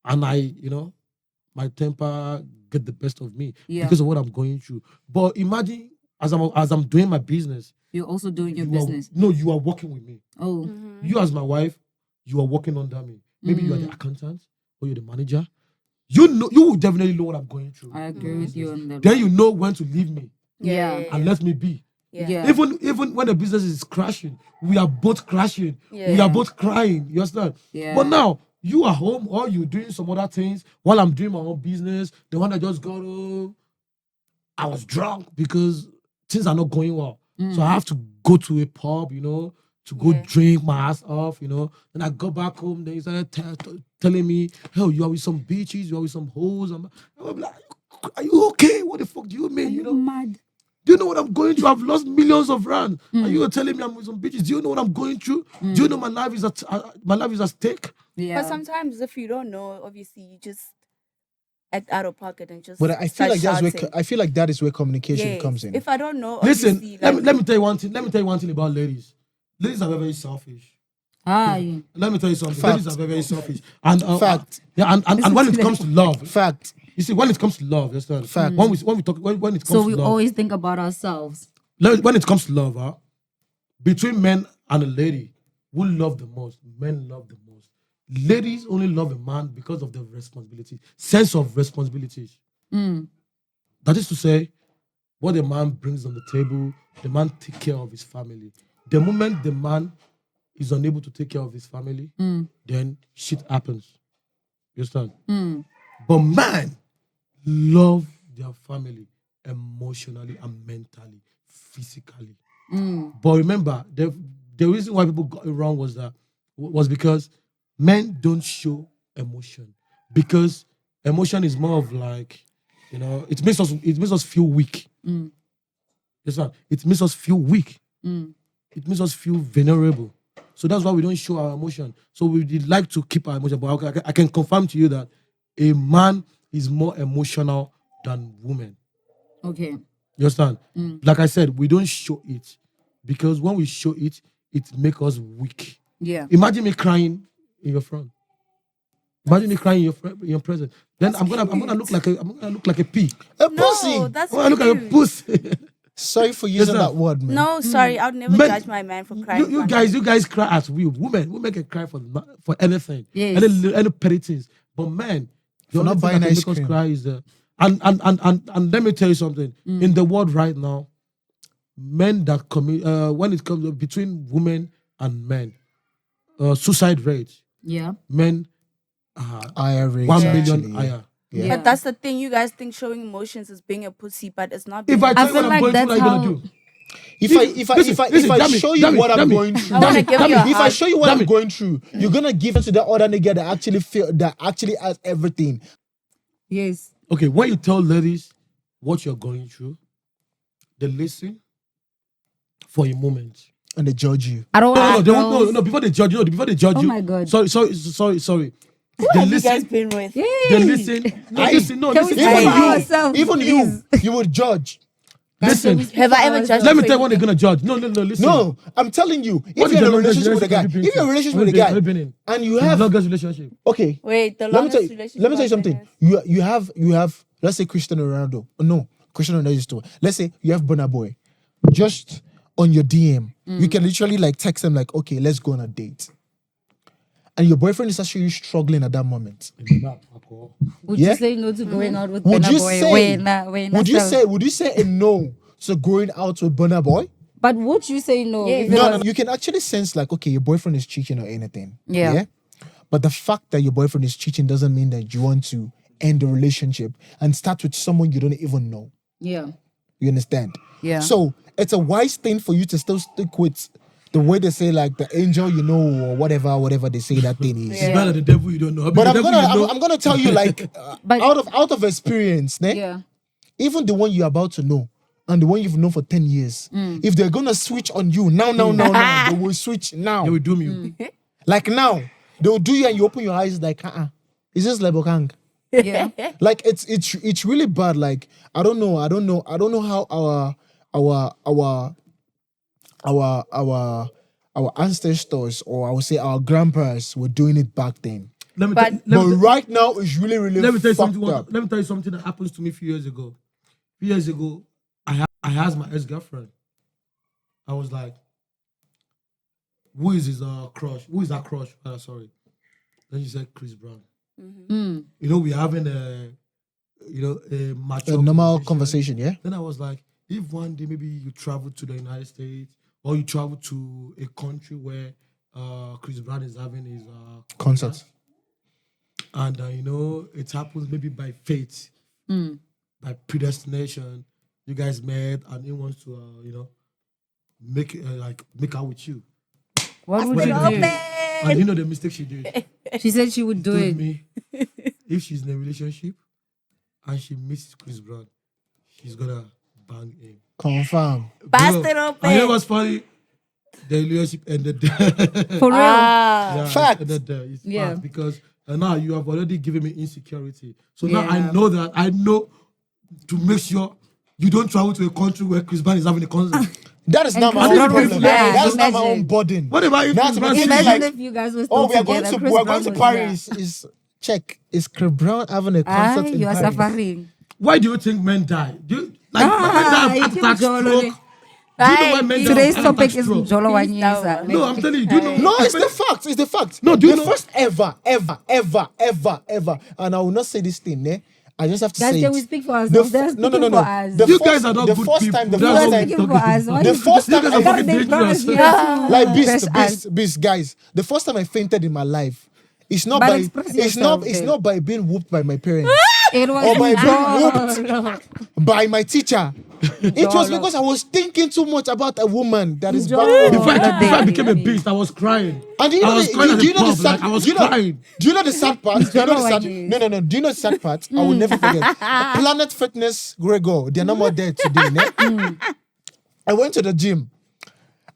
and my temper get the best of me Yeah. because of what I'm going through. But imagine as I'm doing my business, You're also doing your you business. you are working with me. Oh. You as my wife, you are working under me. Maybe you are the accountant or you're the manager. You will definitely know what I'm going through. I agree with you on that. Then you know when to leave me Yeah. and let me be. Yeah. Even when the business is crashing, we are both crashing. We Yeah. are both crying. You understand? Yeah. But now you are home or you're doing some other things while I'm doing my own business. The one I just got home, I was drunk because things are not going well. So I have to go to a pub, to go drink my ass off, Then I got back home. Then he started telling me, "Hell, you are with some bitches, you are with some hoes." I'm like, "Are you okay? What the fuck do you mean? You're mad. Do you know what I'm going through? I've lost millions of rands. And you are telling me I'm with some bitches. Do you know what I'm going through? Do you know my life is at stake?" Yeah. But sometimes if you don't know, obviously you just act out of pocket and just. But I feel start like shouting. I feel like that is where communication Yes. comes in. If I don't know, Listen, obviously, let me tell you one thing. Let me tell you one thing about ladies. Ladies are very, very selfish. Yeah. Let me tell you something. Fact. Ladies are very, very selfish. And Fact. and when it comes to love, Fact. you see, when it comes to love, you understand? Fact. When it comes So to we love, always think about ourselves. when it comes to love, between men and a lady, who love the most? Men love the most. Ladies only love a man because of the responsibility, sense of responsibilities. That is to say, what a man brings on the table, the man take care of his family. The moment the man is unable to take care of his family, then shit happens. You understand? But man love their family emotionally and mentally, physically. But remember, the reason why people got it wrong was because men don't show emotion. Because emotion is more of like, it makes us feel weak. Yes, sir. It makes us feel weak. It makes us feel vulnerable. So that's why we don't show our emotion. So we would like to keep our emotion. But I can confirm to you that a man is more emotional than women. Okay. You understand? Like I said, we don't show it. Because when we show it, it makes us weak. Yeah. Imagine me crying in your front. Imagine me crying in your presence. Then I'm gonna look like a pig. A No, pussy. that's I'm gonna look like a cute. pussy. Sorry for using sir. that word, man. No, sorry, I would never Men- judge my man for crying. You guys cry at will. Women can cry for anything. Yes. Any petty things. But men, the For only not thing buying that can ice make us cream. cry is and let me tell you something. In the world right now, men that commit when it comes between women and men, suicide rate, Yeah. men Higher rates, 1 million actually. higher. Yeah. But that's the thing. You guys think showing emotions is being a pussy, but it's not. If being I a tell I you feel what I'm like going through, what are you that's gonna how- do? If I Dami, show you what I'm going I through, wanna give you a if I hug. show you what I'm Dami. going through, you're gonna give it to that other nigga that actually has everything. Yes. Okay, when you tell ladies what you're going through, they listen for a moment. And they judge you. I don't No, want no, before they judge you, before they judge Oh you. my God. Sorry. Who They have you guys listen. been with? They listen. No, listen. No, Can we listen. say Even for you, ourselves, even please? you would judge. Listen. Have I ever judged? Let me for tell you what they're anything? gonna judge. No, listen. No, I'm telling you, What if is you're in the a longest relationship with a guy, have you been if you're in a to? relationship with a Have you guy, been in? and you The have longest relationship. okay, Wait, the let me longest tell you, relationship. let me tell you I've been something. with. You have let's say Cristiano Ronaldo. No, Cristiano Ronaldo used to. Let's say you have Burna Boy, just on your DM. You can literally like text them like, okay, let's go on a date. And your boyfriend is actually struggling at that moment. Would Yeah? you say no to going out with Would Burna you Boy? say? When Would you say a no to going out with Burna Boy? But would you say no? Yeah. if it No, was- no, you can actually sense like, okay, your boyfriend is cheating or anything. Yeah. But the fact that your boyfriend is cheating doesn't mean that you want to end the relationship and start with someone you don't even know. Yeah. You understand? Yeah. So it's a wise thing for you to still stick with the way they say, like the angel, or whatever they say that thing is. It's better the devil you don't know. But The devil you know. I'm gonna tell you, like, But- out of experience, ne? Yeah. Even the one you're about to know, and the one you've known for 10 years. If they're gonna switch on you now, they will switch now. They will doom you. Like now, they'll do you and you open your eyes like, it's just like Bokang. Yeah. Like it's really bad. Like I don't know how our ancestors, or I would say our grandparents, were doing it back then. Let me But- tell- But let me tell- right now it's really let me tell you fucked something. up. Let me tell you something that happens to me a few years ago. A few years ago, I asked my ex-girlfriend. I was like, "Who is his crush? Who is that crush?" Sorry. Then she said, "Chris Brown." You know, we're having a mature A normal conversation, yeah. Then I was like, if one day maybe you travel to the United States or you travel to a country where Chris Brown is having his Concert. and it happens maybe by fate, by predestination, you guys met and he wants to make out with you. What would you do? And you know the mistake she did. She said she would do Told it. me if she's in a relationship and she misses Chris Brown, she's gonna bang him. Confirm. Bust Bro, it open. and you know what's funny? The relationship ended there. For real. Yeah, Fact. it's ended there. It's Yeah. fact, because now you have already given me insecurity. So now Yeah. I know that I know to make sure you don't travel to a country where Chris Brown is having a concert. That is not my Chris own Brown was problem. there. That's not my Imagine. own burden. What about if That's Chris Brown what- sees Imagine like, if you guys were still Oh, we are together. going to Chris we're Brown going to was there. Paris. Is check. Is Chris Brown having a concert in You are Paris? suffering. why do you think men die? Do you, like men die Ah, of you heart keep attack, jolly. stroke? Do you know why men die Today's of heart topic attack, is stroke? Jolo Wanyisa. No, I'm telling you, do you know? No, it's the fact. It's the fact. No, do you the know- first ever, and I will not say this thing, eh? I just have to Guys, say can it. we speak for ourselves? The f- They're no, speaking for us. The You first- guys are not the good first people. time, the That's You first are what time, speaking for us. Why the you first time guys I are God, fucking they brought us dangerous. here to like bash us. beast, guys. The first time I fainted in my life, it's not But by express yourself, it's babe. not by being whooped by my parents, It was or by Jolo. by my teacher. It was Jolo. because I was thinking too much about a woman that is Jolo. back home. Before I Baby, became a baby. beast, I was crying. And do you know I was the, crying at do you the know the pub, sad like I was do you know, crying. Do you know the sad part? Do you know the sad, Jolo no. Do you know the sad part? I will never forget. Planet Fitness Gregor, they're no more there today. Ne? I went to the gym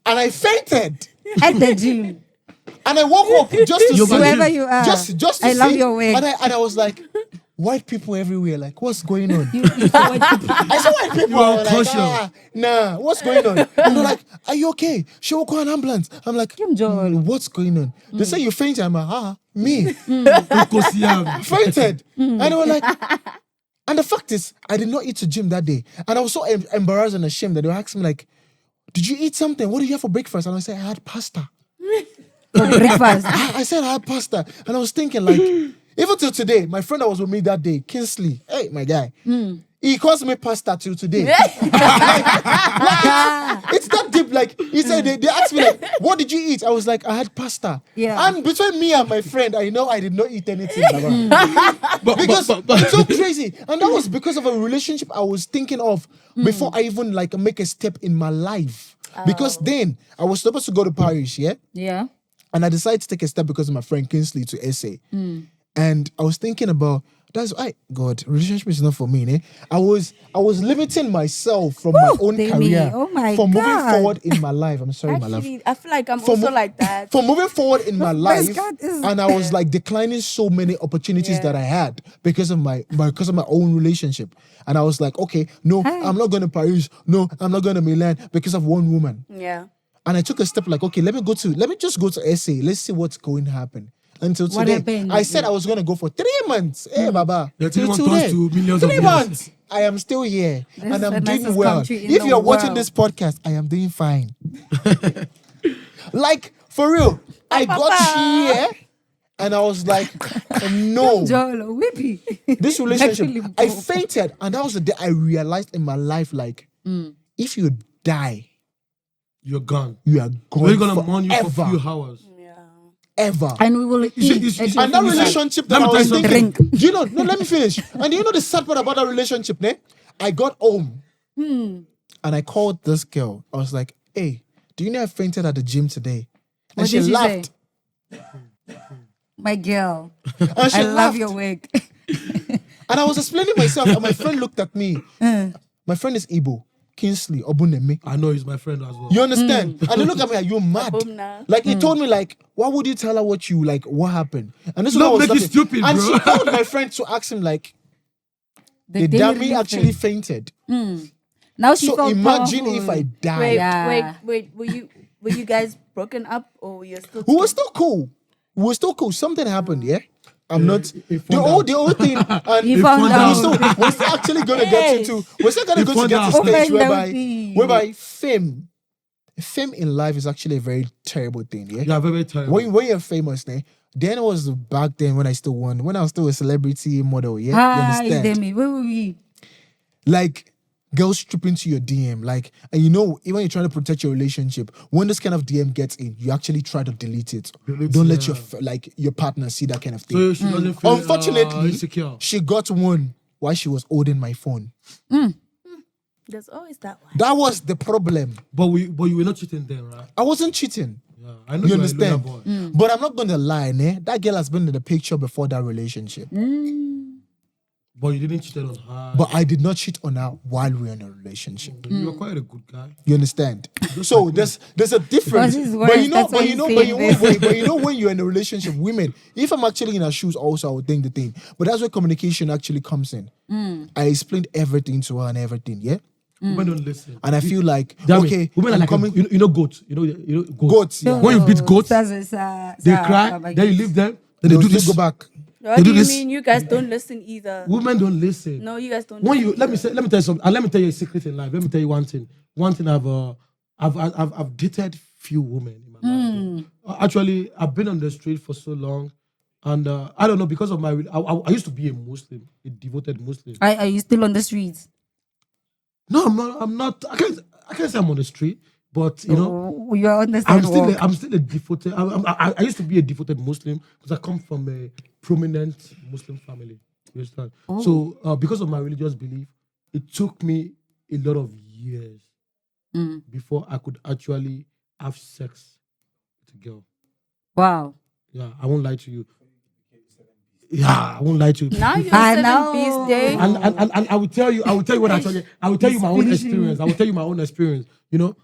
and I fainted. At the gym. And I woke up just to Yoga see. Whoever gym. you are. Just to I love see. your way. And I was like, white people everywhere. Like, what's going on? You saw white people. I saw white people. You are I was like, unconscious. nah, what's going on? And they're like, are you okay? She will call an ambulance. I'm like, Kim Jong. what's going on? They say you fainted. I'm like, me. Ukosiam. Fainted. And they were like, and the fact is, I did not eat to gym that day. And I was so embarrassed and ashamed that they were asking me like, did you eat something? What did you have for breakfast? And I said, I had pasta. For breakfast. I said I had pasta. And I was thinking like, even till today, my friend that was with me that day, Kinsley, hey, my guy, he calls me pasta till today. It's that deep. Like, he said, they asked me like, what did you eat? I was like, I had pasta. Yeah. And between me and my friend, I know I did not eat anything. Baba. Because it's so crazy. And that was because of a relationship I was thinking of before I even like make a step in my life. Because then I was supposed to go to Paris, yeah? Yeah. And I decided to take a step because of my friend Kinsley to SA. And I was thinking about, that's why, God, relationship is not for me. Ne? I was limiting myself from my own Demi. career Oh my for moving God. forward in my life. I'm sorry, my love. Actually, I feel like I'm For also mo- like that. For moving forward in my life, God is- and I was like declining so many opportunities Yeah. that I had because of my own relationship. And I was like, okay, no, I'm not going to Paris. No, I'm not going to Milan because of one woman. Yeah. And I took a step like, okay, let me just go to SA. Let's see what's going to happen. Until What today, happened? I said I was going to go for 3 months. Hey, Baba. Yeah, 3 Till months today. turns to millions of 3 years. months. I am still here. This and is I'm the doing nicest well. country in If the you're watching world. this podcast, I am doing fine. Like, for real. I got here and I was like, no. Jolo. Whippy. This relationship, Actually, I fainted. And that was the day I realized in my life, like, if you die, You're gone. you are gone We're gonna mourn you for a forever. few hours. Ever. And we will eat. you And that Listen, relationship let that I me was tell you thinking, something. do you know, no, let me finish. And do you know the sad part about that relationship, ne? I got home and I called this girl. I was like, hey, do you know I fainted at the gym today? And What she did you laughed. My girl. And she I laughed. love your wig. And I was explaining myself, and my friend looked at me. My friend is Igbo. Kingsley Obunemi. I know he's my friend as well. You understand? And they look at me like, you're mad. Obumna. Like, he told me, like, why would you tell her what happened? And this is Don't what I was make it talking. stupid, And bro. she called my friend to ask him, like, the dummy actually fainted. Now she So felt imagine powerful. if I died. Wait, Yeah. wait. Were you guys broken up or were you still? We were still cool. We were still cool. Something happened, yeah? I'm not. he The found old thing. And He found we're out. still actually going to get into. We're still going to go to found get to out. stage Open whereby, the- whereby fame in life is actually a very terrible thing, yeah? Yeah, very terrible. When you're famous, then it was back then when I still won, when I was still a celebrity model, yeah? You Hi, understand? Demi. Where were we? Like, girls strip into your DM, like, and even you're trying to protect your relationship, when this kind of DM gets in, you actually try to delete it. Don't let your partner see that kind of thing. So she doesn't feel Unfortunately, insecure. she got one while she was holding my phone. There's always that one. That was the problem. But you were not cheating then, right? I wasn't cheating. Yeah, I know You you're a understand? loyal boy. But I'm not going to lie, that girl has been in the picture before that relationship. But you didn't cheat on her. But I did not cheat on her while we were in a relationship. You were quite a good guy. You understand? So there's a difference. Because it's But worse, you know, that's why but he's you know, saying but you know, this. but you know when you're in a relationship, women, if I'm actually in her shoes also, I would think the thing. But that's where communication actually comes in. I explained everything to her and everything, yeah? Women don't listen. And I feel like, Damn it. okay, Women are I'm like coming. you know goats. You know goats. Goats, yeah. When you beat goats, they they cry. Then you leave them. Then they They'll do still this. go back. What They do do you this. mean you guys don't listen either? Women don't listen. No, you guys don't. When listen you let me tell you something. And let me tell you a secret in life. Let me tell you one thing. One thing I've dated few women in my life. Actually, I've been on the street for so long, and I don't know, because of my I used to be a Muslim, a devoted Muslim. Are you still on the streets? No, I'm not. I can't say I'm on the street, but you know, You are on the I'm sidewalk. still a devoted. I used to be a devoted Muslim because I come from a prominent Muslim family. You understand? So because of my religious belief, it took me a lot of years before I could actually have sex with a girl. Wow. Yeah, I won't lie to you. Yeah, I won't lie to you. Now you're I 7 know. Beast Day. And I will tell you what actually I will tell you my own experience. I will tell you my own experience. You know,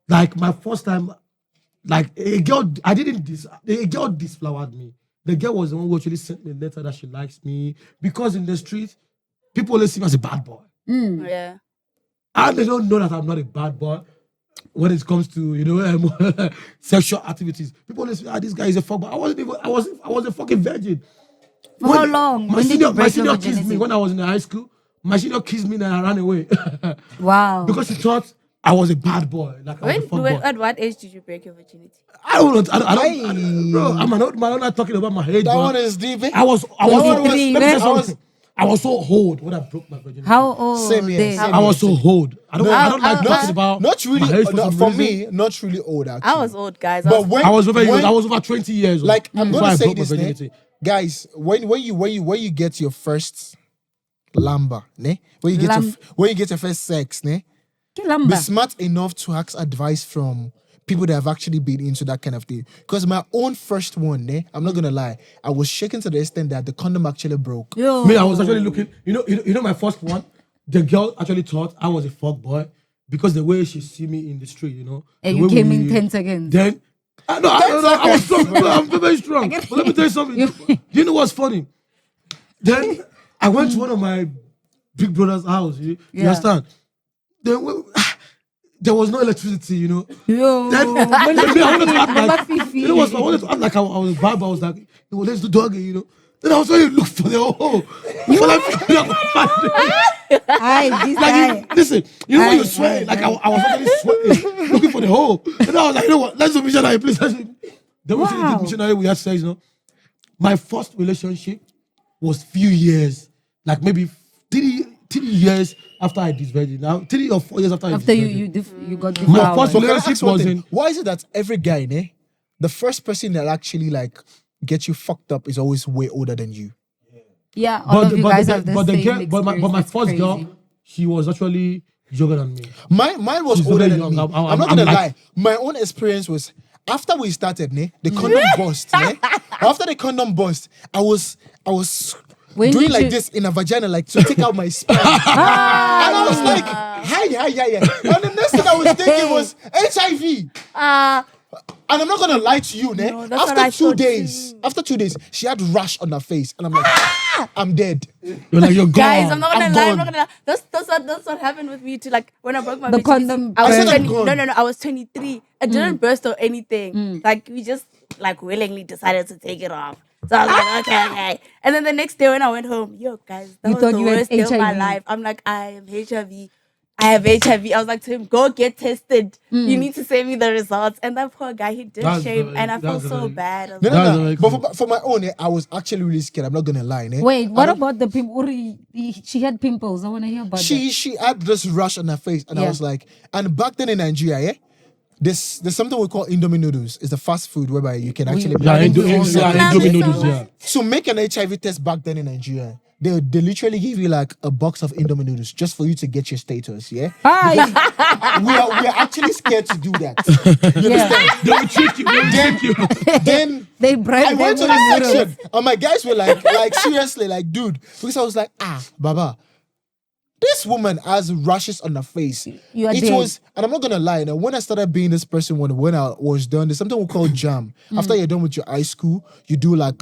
like my first time, like a girl disflowered me. The girl was the one who actually sent me a letter that she likes me, because in the street, people always see me as a bad boy, Yeah. and they don't know that I'm not a bad boy. When it comes to sexual activities, people always say, this guy is a fuck boy. I was a fucking virgin. For how long? My When did you senior break your kissed me virginity? when I was in high school. My senior kissed me and I ran away Wow. because she thought I was a bad boy, like I was a fuck boy. At what age did you break your virginity? I don't, bro. I'm not talking about my age. That bro. one is deep. I was That one so, was- let me man. tell you something. I was so old when I broke my virginity. How old? Same here, then? same I was so old. I don't like I- talking about Not really. my age for no, some for reason. me, not really old actually. I was old, guys. But when I was over when- I was over 20 years old. like I'm before gonna I say broke my this, ne? virginity. Guys. When you get your first lamba, ne? When you get your first sex, ne? Be Kilamba. smart enough to ask advice from people that have actually been into that kind of thing. Because my own first one, ne? I'm not gonna lie, I was shaken to the extent that the condom actually broke. Yo. Me, I was actually looking. You know, my first one. The girl actually thought I was a fuck boy because the way she see me in the street, you know. And the you way came in 10 seconds. Then I was strong. Bro, I'm very strong. But let me tell you something. You know what's funny? Then I went to one of my big brother's house. You understand? Then there was no electricity, you know. Yo. Then me, I wanted to act like, Fifi. you know what? I wanted to act like I was bad, but I was like, let's do doggy, you know. Then I was trying to look for the hole. Aye, this guy. Listen, you know when you Aye, sweat, aye, like I was actually sweating, looking for the hole. And I was like, you know what? Let's do missionary, please. Then we did missionary, we had sex, you know. My first relationship was few years, like maybe 3 years after I disvirgin. Now 3 or 4 years after I After disvirgin. you got My devoured. first Can I relationship ask one was thing? in. Why is it that every guy, ne? The first person that actually like get you fucked up is always way older than you. Yeah, all of you guys the have the but the same girl, but my experience. It's first crazy. girl, she was actually younger than me. Mine was She's older very than young. me. I'm I'm not gonna like- lie. My own experience was after we started, ne, the condom burst. Ne? After the condom burst, I was When doing did like you- this in a vagina, like to take out my sperm. And I was like, yeah. And the next thing I was thinking was HIV. And I'm not gonna lie to you, ne? No, that's what I After 2 thought days, she had rash on her face, and I'm like, I'm dead. You're like, you're gone. Guys, I'm not gonna I'm lie. I'm gone. not gonna lie. That's what happened with me too. Like when I broke my The virginity, condom I was burst. I said I'm 20. gone. No. I was 23. It didn't burst or anything. Like we just like willingly decided to take it off. So I was like, okay. And then the next day when I went home, yo guys, that You was thought the you had worst day of my HIV. life. I'm like, I am HIV. I have HIV. I was like to him, go get tested. You need to send me the results. And that poor guy, he did That's shame, very- and I felt that's so very- bad. I was No, like, no, That's no. very But cool. for my own, I was actually really scared. I'm not gonna lie, ne? Wait, what about the pimple? She had pimples. I want to hear about that. She had this rash on her face, and I Yeah. was like, and back then in Nigeria, yeah, there's something we call Indomie noodles. It's the fast food whereby you can actually Yeah, make Indo- your own yeah, sandwich. Indomie so noodles, much. yeah. So make an HIV test back then in Nigeria. They literally give you like a box of Indomie noodles just for you to get your status, yeah? we are actually scared to do that. You understand? They will trick you. They will trick you. Then They bribe I went to them the with section and my guys were like seriously, like, dude, because I was like, Baba, this woman has rashes on her face. You are It dead. was, and I'm not gonna lie, when I started being this person, when I was done, there's something we call jam. After you're done with your high school, you do like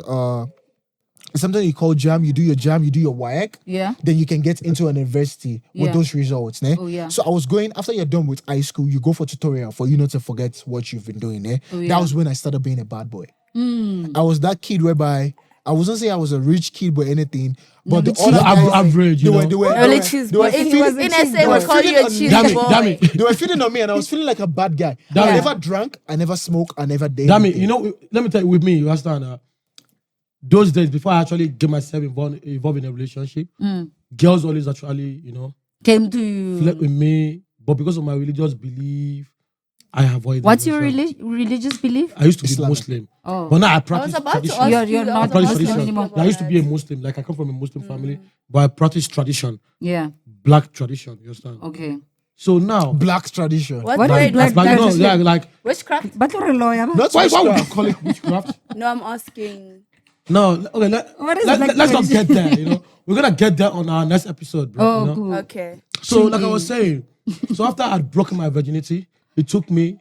something you call jam. You do your jam, you do your WAEC. Yeah. Then you can get into an university with Yeah. those results. Ne? Oh, yeah. So I was going, after you're done with high school, you go for tutorial for you not to forget what you've been doing. Eh? Oh, yeah. That was when I started being a bad boy. I was that kid whereby I wasn't saying I was a rich kid or anything, but the other guys, average, you know. they were Only cheese they were boy. feeding- In they SA, were we call you feeding a on cheese me. Damn it, boy. damn it. They were feeding on me, and I was feeling like a bad guy. Damn I it. never drank, I never smoked, I never did. Damn it, anything. you know, let me tell you, with me, you understand, those days before I actually get myself involved in a relationship, girls always actually, you know, Came to you. flirt with me, but because of my religious belief, I avoid. What's your religious belief? I used to be Islam. Muslim, Oh. but now I I was practice about to tradition. ask You're you. I not was Practice about to Muslim ask tradition. you anymore. about I used to be a that. Muslim, like I come from a Muslim family, but I practice tradition, Yeah. black tradition. You understand? Okay. So now, Black tradition. What What grade? is black like, tradition? no, yeah, like Witchcraft? But you're a lawyer. Not why would you witchcraft. call it witchcraft? No, I'm asking. No, okay, What is black let's not tradition? get there. You know, we're gonna get there on our next episode, bro. Oh, you know? cool. Okay. So, like I was saying, so after I'd broken my virginity, it took me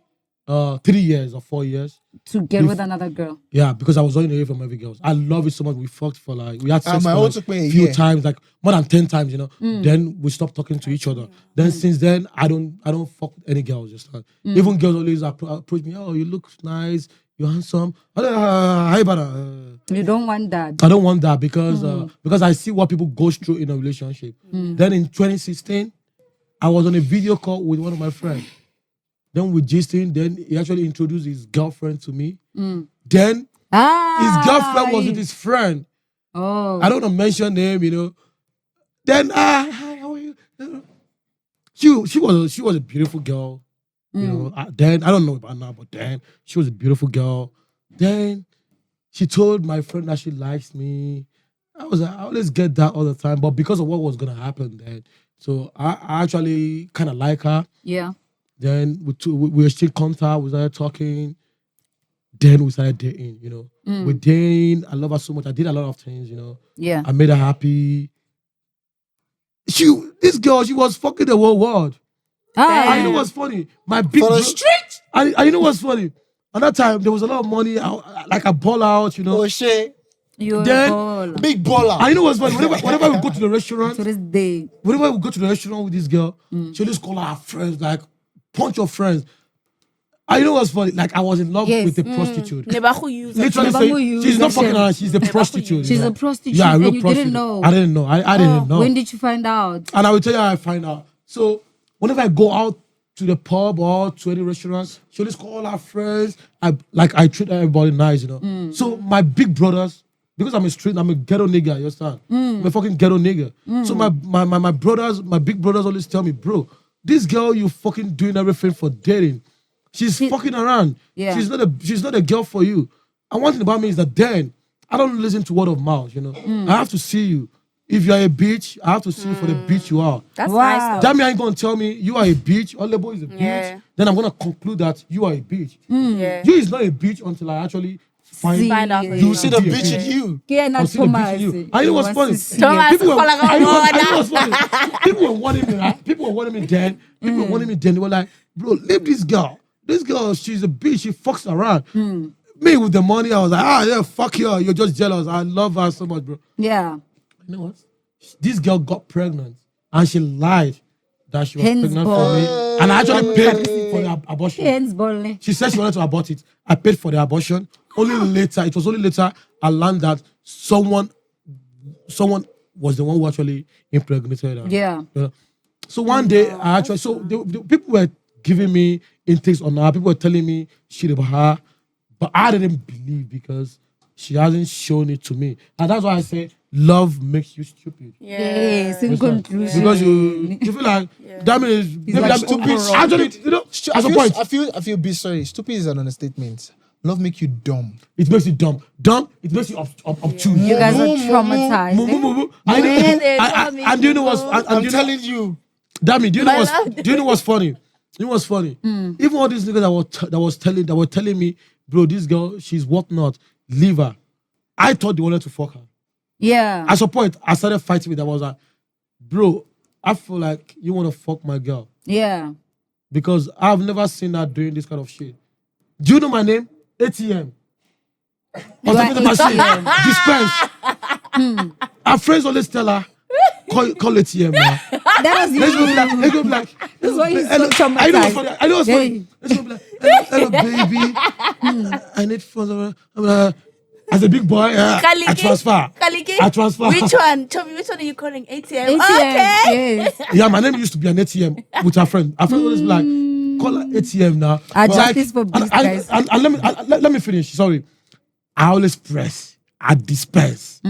3 years or 4 years. To get with another girl. Yeah, because I was running away from every girl. I love it so much. We fucked for like, we had sex my for own like took me a few year. times, like more than 10 times, you know. Then we stopped talking to each other. Then since then, I don't fuck with any girls. Just like, even girls always approach me. Oh, you look nice. You're handsome. Hi, brother. You don't want that. I don't want that because I see what people go through in a relationship. Then in 2016, I was on a video call with one of my friends. Then we gisting. Then he actually introduced his girlfriend to me. Then his girlfriend was with his friend. Oh. I don't want to mention name, you know. Then hi, how are you? She was a beautiful girl. You know, then I don't know about now, but then she was a beautiful girl. Then she told my friend that she likes me. I always get that all the time, but because of what was gonna happen then, so I actually kind of like her. Yeah. Then we were still in contact. We started talking. Then we started dating. You know, we dating. I love her so much. I did a lot of things. You know, Yeah. I made her happy. This girl, she was fucking the whole world. And you know what's funny? My big For the bro- street. and you know what's funny? At that time, there was a lot of money. I ball out, you know. Oh shit. You're Then- all Big baller. And you know what's funny? Whenever we go to the restaurant, to this day. whenever we go to the restaurant with this girl, she always call her friends, like, punch your friends. And you know what's funny? Like, I was in love Yes. with a prostitute. Nebahu user. Literally Never saying, knew you she's not section. fucking around, she's a prostitute. She's you know. a prostitute Yeah, a real and you prostitute. didn't know. I didn't know. I didn't know. When did you find out? And I will tell you how I find out. So whenever I go out to the pub or to any restaurant, she always call all her friends. I treat everybody nice, you know. So my big brothers, because I'm a ghetto nigga, you understand? I'm a fucking ghetto nigga. So my brothers, my big brothers always tell me, bro, this girl you fucking doing everything for dating. She's fucking around. Yeah. She's not a girl for you. And one thing about me is that then I don't listen to word of mouth, you know. I have to see you. If you're a bitch, I have to see you for the bitch you are. That's Wow. nice. Though. That mean I ain't gonna tell me you are a bitch, Olebo is a bitch. Yeah. Then I'm gonna conclude that you are a bitch. Yeah. You is not a bitch until I actually Find out for You see the Yeah. bitch in you. Yeah, not I'll see the bitch in Thomas. you. I know what's funny. Thomas, People were, follow I know up. what's funny. People were wanting me. Right? People were wanting me dead. People were wanting me dead. They were like, bro, leave this girl. This girl, she's a bitch. She fucks around. Me with the money, I was like, yeah, fuck you. You're just jealous. I love her so much, bro. Yeah. You know what? This girl got pregnant and she lied that she was Hens pregnant ball. for me. And I actually paid for the abortion. Hands ball. She said she wanted to abort it. I paid for the abortion. Only later, it was only later I learned that someone was the one who actually impregnated her. Yeah. You know? So one day, I actually, so the people were giving me intakes on her. People were telling me shit about her. But I didn't believe because she hasn't shown it to me. And that's why I say love makes you stupid. Yes, in It's like- conclusion. Because you feel like that means maybe like that stupid. actually, you know, I as a feel, point, I feel be sorry. Stupid is an understatement. Love make you dumb. it makes you dumb. Dumb, it makes you obtuse. You guys are Moo, moo, traumatized. Moo, moo, moo, moo. And do you know what's and I'm do you know- telling you. Dami, do you know My what's love. do you know what's funny? You know what's funny? Even all these niggas that were telling me, bro, this girl, she's what not, leave her. I thought they wanted to fuck her. Yeah. At some point, I started fighting with them. I was like, bro, I feel like you want to fuck my girl Yeah. because I've never seen her doing this kind of shit. Do you know my name? ATM. Automated machine. Dispense. Our friends always tell her, call ATM now. That was Let's go be you. like, let's go be like, That's why he's so I know what's traumatized. funny. I know what's funny. Let's go be like, hello baby. I need funds. As a big boy, I transfer. Kaliki? I transfer. Which one? Tell me, which one are you calling? ATM? ATM. Okay. Yes. Yeah, my name used to be an ATM with her friend. Her friend always be like, call her ATM now. Justice for beast, guys. And let me finish. Sorry. I always press. I dispense.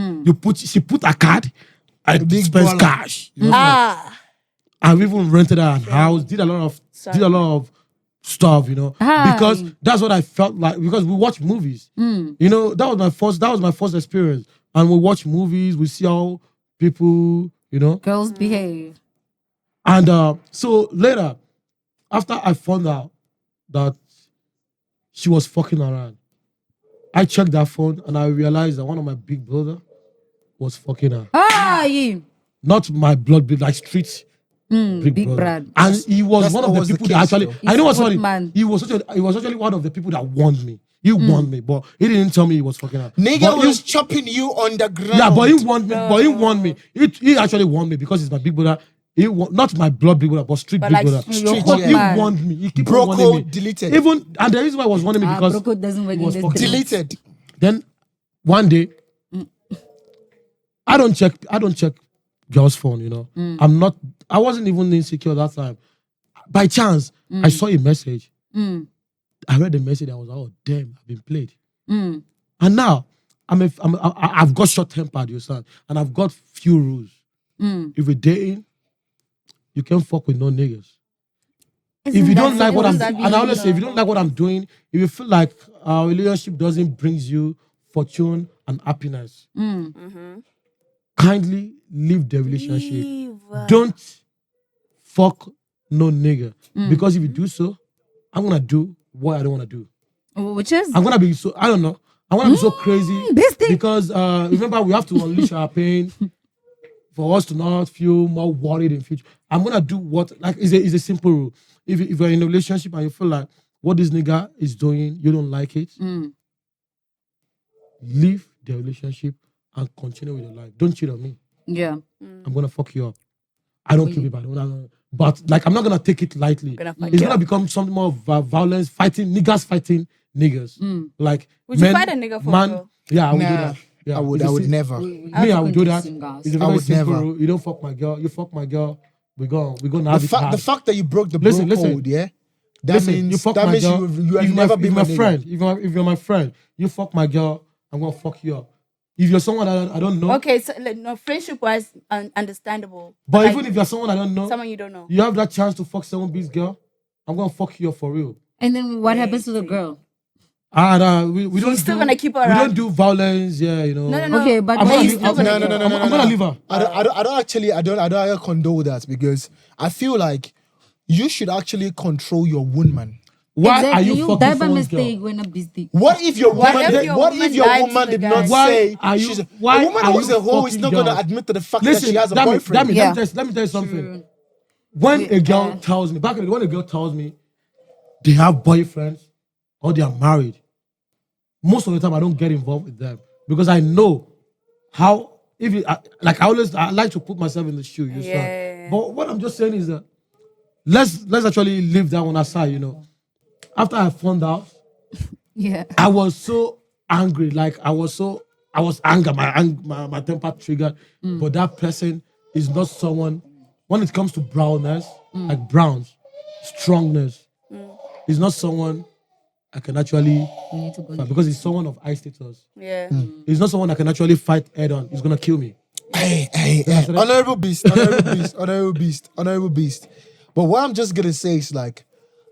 She put a card. I big dispense baller. cash. You know? Ah. I've even rented a house. Did a lot of stuff, you know, Hi. because that's what I felt like. Because we watch movies, you know, that was my first experience. And we watch movies. We see how people, you know, Girls behave. and so later, after I found out that she was fucking around, I checked that phone and I realized that one of my big brother was fucking her. Ah, yeah. Not my blood, like street Big brother. Brad. And he was That's one of not the what's the people that case, actually. though. I know what's He's a funny. good man. He was actually one of the people that warned me. He warned me, but he didn't tell me he was fucking her. Nigga But he- was chopping you on the ground. yeah, but he warned me. But he warned me. He actually warned me because he's my big brother. Not my blood big brother, but street But big like brother. Your Street, But yeah. he man. warned me. He kept on Bro warning me. code deleted. Even and the reason why I was warning me because Bro code doesn't work he in was this fucking- thing. Deleted. then one day, I don't check girls' phone, you know. I wasn't even insecure that time. By chance, I saw a message. I read the message and I was like, oh damn, I've been played. And now I've got short tempered, you understand? And I've got few rules. If we're dating, you can't fuck with no niggas. If you don't like what I'm that and I always say, if you don't like what I'm doing, if you feel like our relationship doesn't bring you fortune and happiness, kindly leave the relationship. Leave. Don't fuck no nigga. Because if you do so, I'm gonna do what I don't wanna do. Which is I'm gonna be so I don't know. I'm gonna be so crazy this thing. because remember we have to unleash our pain for us to not feel more worried in future. I'm gonna do what like is a simple rule. If you're in a relationship and you feel like what this nigga is doing, you don't like it, leave the relationship and continue with your life. Don't cheat on me. yeah. I'm gonna fuck you up. I don't kill people. But like I'm not gonna take it lightly. Gonna fuck It's you gonna up. become something more of violence, fighting niggas. Like Would you fight a nigga for man? real? Yeah, I would do Nah, that. Yeah, I would It's a sim- never. Me, I would do that. Singers. It's a I very would simple never. rule. You don't fuck my girl. You fuck my girl. We're gonna The, have it hard. the fact that you broke the Listen, bro listen. code, yeah? That Listen, means you fuck that my means girl. you If have never been my my friend. If you're my friend, you fuck my girl. I'm gonna fuck you up. If you're someone I don't know, Okay, so like, no, friendship was understandable. but like, even if you're someone I don't know, someone you don't know. you have that chance to fuck someone bitch girl. I'm gonna fuck you up for real. And then what happens to the girl? We don't. still do, gonna keep her We around? don't do violence. Yeah, you know. No. Okay, but I'm then gonna you leave- still I'm gonna No, get- no, no, I'm gonna leave her. I don't actually condone that because I feel like you should actually control your wound, man. Why exactly. are you You fucking die by someone's girl? mistake when a beastie. What if your What woman? if your What woman if your lied to woman the did guy? not Why say are you? she's a Why woman are who's you a hoe is fucking not going to girls? admit to the fact Listen, that she has a damn it, boyfriend. damn it, Yeah. let me tell you something. True. When a girl tells me, back in the when a girl tells me they have boyfriends or they are married, most of the time I don't get involved with them because I know how. If you, like I like to put myself in the shoe. You Yeah. understand? But what I'm just saying is that let's actually leave that one aside. You know, after I found out, Yeah. I was so angry. Like I was angry. My temper triggered. But that person is not someone. When it comes to brownness, like browns, strongness, is not someone I can actually You need to go. fight because he's someone of high status. Yeah. He's not someone I can actually fight head on. He's gonna kill me. Hey, honorable beast, honorable beast, honorable beast. But what I'm just gonna say is like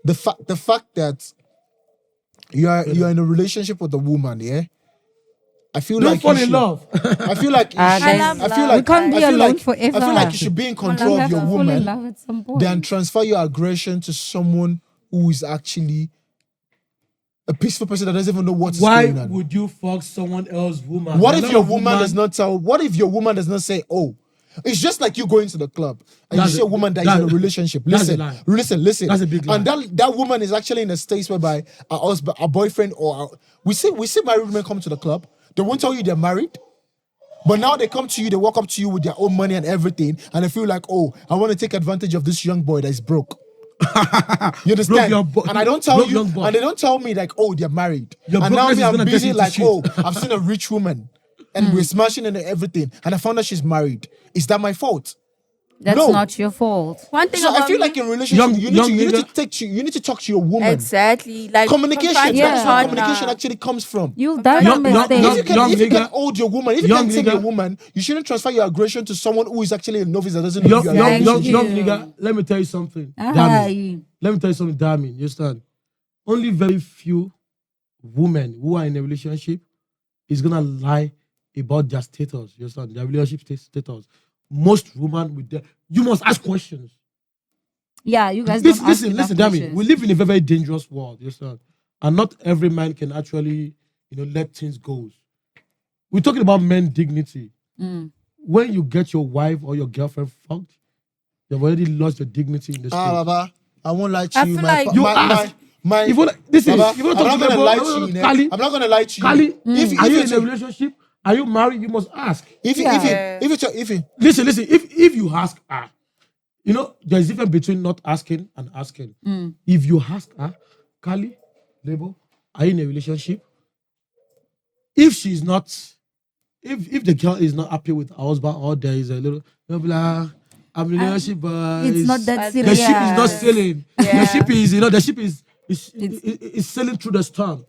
the fact that you're in a relationship with a woman, yeah. I feel Don't like fall you in should- love. I feel like Ah, I love I feel love. like We can't be I feel alone like, forever. I feel like you should be in control You of have your to fall in woman love at some point. than transfer your aggression to someone who is actually a peaceful person that doesn't even know what's Why going on. would you fuck someone else's woman? What There if are a your lot of woman does not tell? What if your woman does not say, "Oh, it's just like you going to the club and That's you see a- a woman that is in a that- relationship." that's a Listen, lie. listen. That's a big lie. And that woman is actually in a state whereby a boyfriend or we see married women come to the club. They won't tell you they're married. But now they come to you, they walk up to you with their own money and everything, and they feel like, oh, I want to take advantage of this young boy that is broke. You understand? And I don't tell broke you, young boy. and they don't tell me like, oh, they're married. Your And now brokenness me, is I'm gonna get busy you into like, shit. oh, I've seen a rich woman, and we're smashing and everything, and I found out she's married. Is that my fault? That's No. not your fault. One thing So about I feel me, like in relationship, Young- you young need nigga. you need to talk to your woman. exactly like Communication. confront That your is where partner. communication actually comes from. You'll die by Young- young- mistake. If you can nigga- hold your woman, if you young can tame your nigga- woman, you shouldn't transfer your aggression to someone who is actually a novice that doesn't know young, you are young, in a young, relationship. young nigga, let me tell you something. Ah, Damn. Let me tell you something, damn. You understand? Only very few women who are in a relationship is gonna lie about their status. You understand? Their relationship status. Most women with you must ask questions. yeah, you guys don't ask Listen, enough damn it. questions. We live in a very, very dangerous world. You understand? And not every man can actually, let things go. We're talking about men dignity. When you get your wife or your girlfriend fucked, you've already lost your dignity in the street. Baba, I won't lie to I you. feel like- You ask. My, If you listen, Baba, if you I'm talk not to gonna them, lie to you. Kali, I'm not gonna lie to you. Kali, If are you it's in a relationship? Are you married? You must ask. if Yeah. Listen. If you ask her, there's a difference between not asking and asking. If you ask her, Kali, Lebo, are you in a relationship? If she's not, if the girl is not happy with her husband or there is a little, you'll be like, I'm in a relationship, but It's not that the serious. the ship is not sailing. Yeah. The ship is, the ship is sailing through the storm.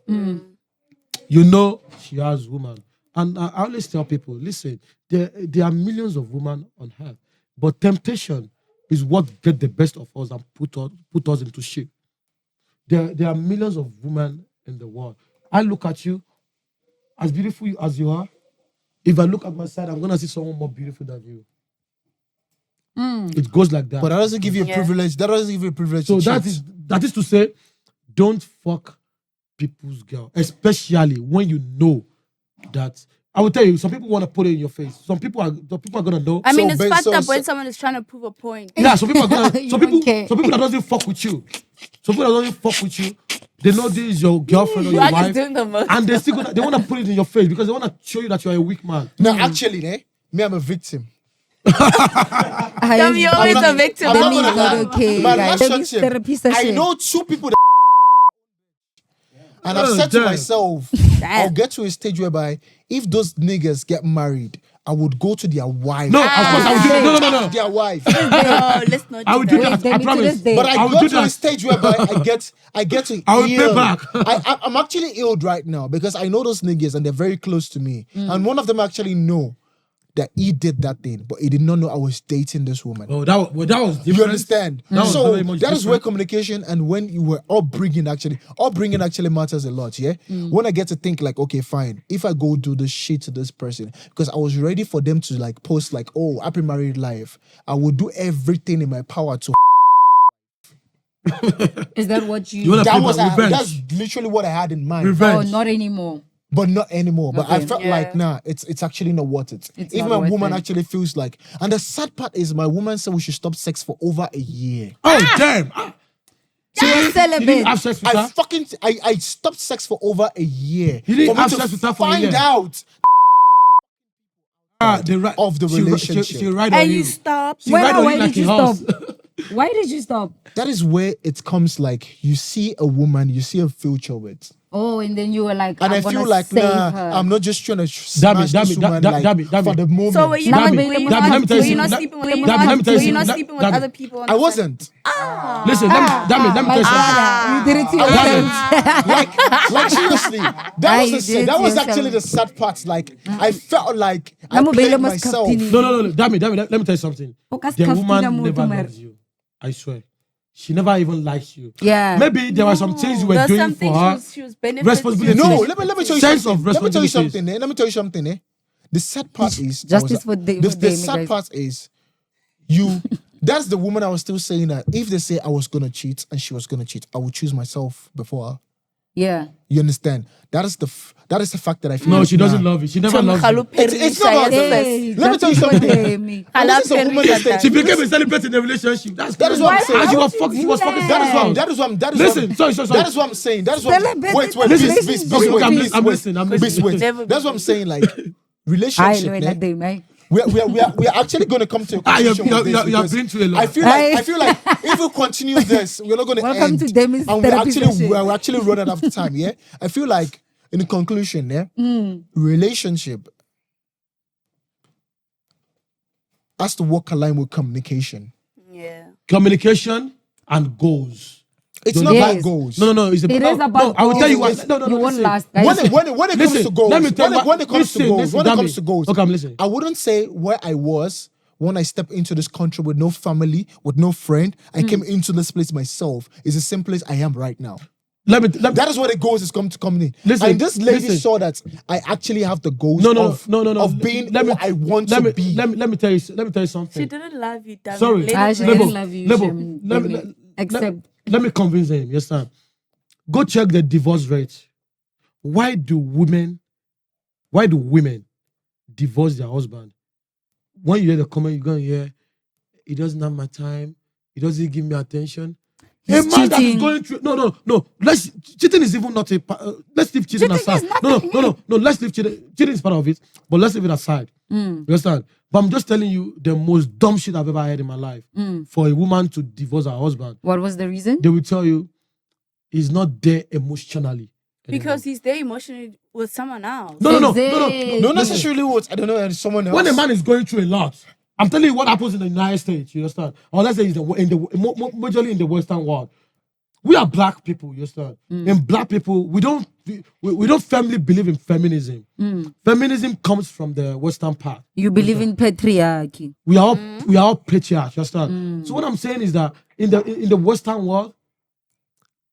You know she has woman. And I always tell people, listen, there are millions of women on earth, but temptation is what get the best of us and put us into shape. There are millions of women in the world. I look at you, as beautiful as you are. If I look at my side, I'm gonna see someone more beautiful than you. It goes like that. But that doesn't give you a Yeah. privilege. That doesn't give you a privilege. So to that cheat. is to say, don't fuck people's girl, especially when you know that. I will tell you, some people want to put it in your face. Some people are gonna know. I mean, So it's ba- fucked so- up so- when someone is trying to prove a point. Yeah, some people are gonna. You some don't people. care. Some people that doesn't fuck with you. Some people that doesn't fuck with you. They know this is your girlfriend or You your are just wife, doing the most. and they want to put it in your face because they want to show you that you are a weak man. No, actually, me, I'm a victim. Tell me you're I'm always not- a victim. I'm Let not me gonna not lie. okay, My guys. relationship, They're a piece of I shit. know two people that and I've Oh, said to damn. myself, I'll get to a stage whereby if those niggas get married, I would go to their wife. No, of course I would do that. No. Their wife. No, let's not I do would do that. that. I promise. But I I would got do to a that. stage whereby I get to I will pay ill. back. I'm actually ill right now because I know those niggas and they're very close to me. And one of them actually know that he did that thing, but he did not know I was dating this woman. Oh, that was different. You understand? That was So very much that is where different. communication and when you were upbringing actually matters a lot. Yeah. When I get to think like, okay, fine, if I go do this shit to this person because I was ready for them to like post like, oh, happy married life, I would do everything in my power to. Is that what You wanna That play was back? Revenge. that's literally what I had in mind. Oh, Revenge. not anymore. But not anymore. But I Okay. felt like it's actually not worth it. It's Even not my worth woman it. actually feels like, and the sad part is my woman said we should stop sex for over a year. Oh damn! She was You didn't celibate. have sex with her. I stopped sex for over a year. You didn't for me have to sex with her for a find year? out of the relationship. She ride on And you. you stop. She Why ride not? on Why you like did you a horse. stop? Why did you stop? That is where it comes like you see a woman, you see a future with. Oh, and then you were like, And I'm I feel gonna like, save nah, her. I'm not just trying to Damn it, smash damn this it, woman damn like it, damn for it. the moment. So were you Damn not, it, were you damn it, not, let me tell you were you not something. sleeping with, Let me tell you were you not something. sleeping with Damn it. other people? on I the side? wasn't. Listen, damn it, let me tell you something. You did it to Damn yourself. Like seriously, that was you the did it that to was yourself. actually the sad part. Like I felt like I Namu played bele mas myself. kapini. No. Damn it. Let me tell you something. Focus The kaftina woman mo never tumar. loves you. I swear. She never even likes you. Yeah. Maybe there were some things you were There's doing something for her. she was benefiting. Responsibility. No, let me tell you Sense something. of Let me tell you responsibilities. something. Let me tell you something. The sad part is Justice for the sad immigrants. part is you. That's the woman I was still saying that if they say I was gonna cheat and she was gonna cheat, I would choose myself before her. Yeah. You understand? That is the fact that I feel. No, like, she doesn't nah. love you. She never loves you. It's not about that. Hey, Let me tell you justice for something. the enemy. And this is a woman that She stays. became a celibate in the relationship. That is what I'm saying. And she Why was would fucking. you She was do fucking. that? That is what I'm. Listen, sorry. That is what I'm saying. That is what. Celebrate Wait, the Beast, relationship. wait, Okay, I'm wait, listening. Beast, wait. Never That's what I'm saying. Like I relationship. know eh? that day, man. We are actually going to come to a Ah, conclusion with this you're because been through a lot. I feel like if we continue this, we're not going to Welcome end. to Demi's and therapy session. we're actually running out of time. Yeah, I feel like in the conclusion, yeah, relationship has to walk aligned with communication. Yeah. Communication and goals. It's Don't- not Yes. about goals. No. It's It about. is about No, I will tell you goals. what. No. You won't listen. last, guys. When it comes Listen, to goals, let me tell when it comes to listen, goals, listen, when it Dami. comes to goals, Okay, I'm listening. I wouldn't say where I was when I stepped into this country with no family, with no friend. I came into this place myself. It's as simple as I am right now. Let me. That is where the goals is come in. Listen, And this lady listen. saw that I actually have the goals No. of being who I want to be. Let me tell you something. She didn't love you, damn. Sorry. Let it Ah, she rest. didn't love you. Shem, Demi. Except Let me convince him. Yes, sir. Go check the divorce rate. Why do women divorce their husband? When you hear the comment, you're going to hear, he doesn't have my time. He doesn't give me attention. He's a man that is cheating. going through no. Cheating is even not let's leave cheating aside. No. Let's leave cheating. Cheating is part of it, but let's leave it aside. You understand? But I'm just telling you the most dumb shit I've ever heard in my life. For a woman to divorce her husband, what was the reason? they will tell you he's not there emotionally. Because he's there emotionally with someone else. No. Not necessarily what I don't know, and someone else. When a man is going through a lot, I'm telling you what happens in the United States. You understand? Or let's say majorly in the Western world. We are black people. You understand? And black people, we don't firmly believe in feminism. Feminism comes from the Western part. You believe in patriarchy. We are all patriarchs. You understand? So what I'm saying is that in the Western world,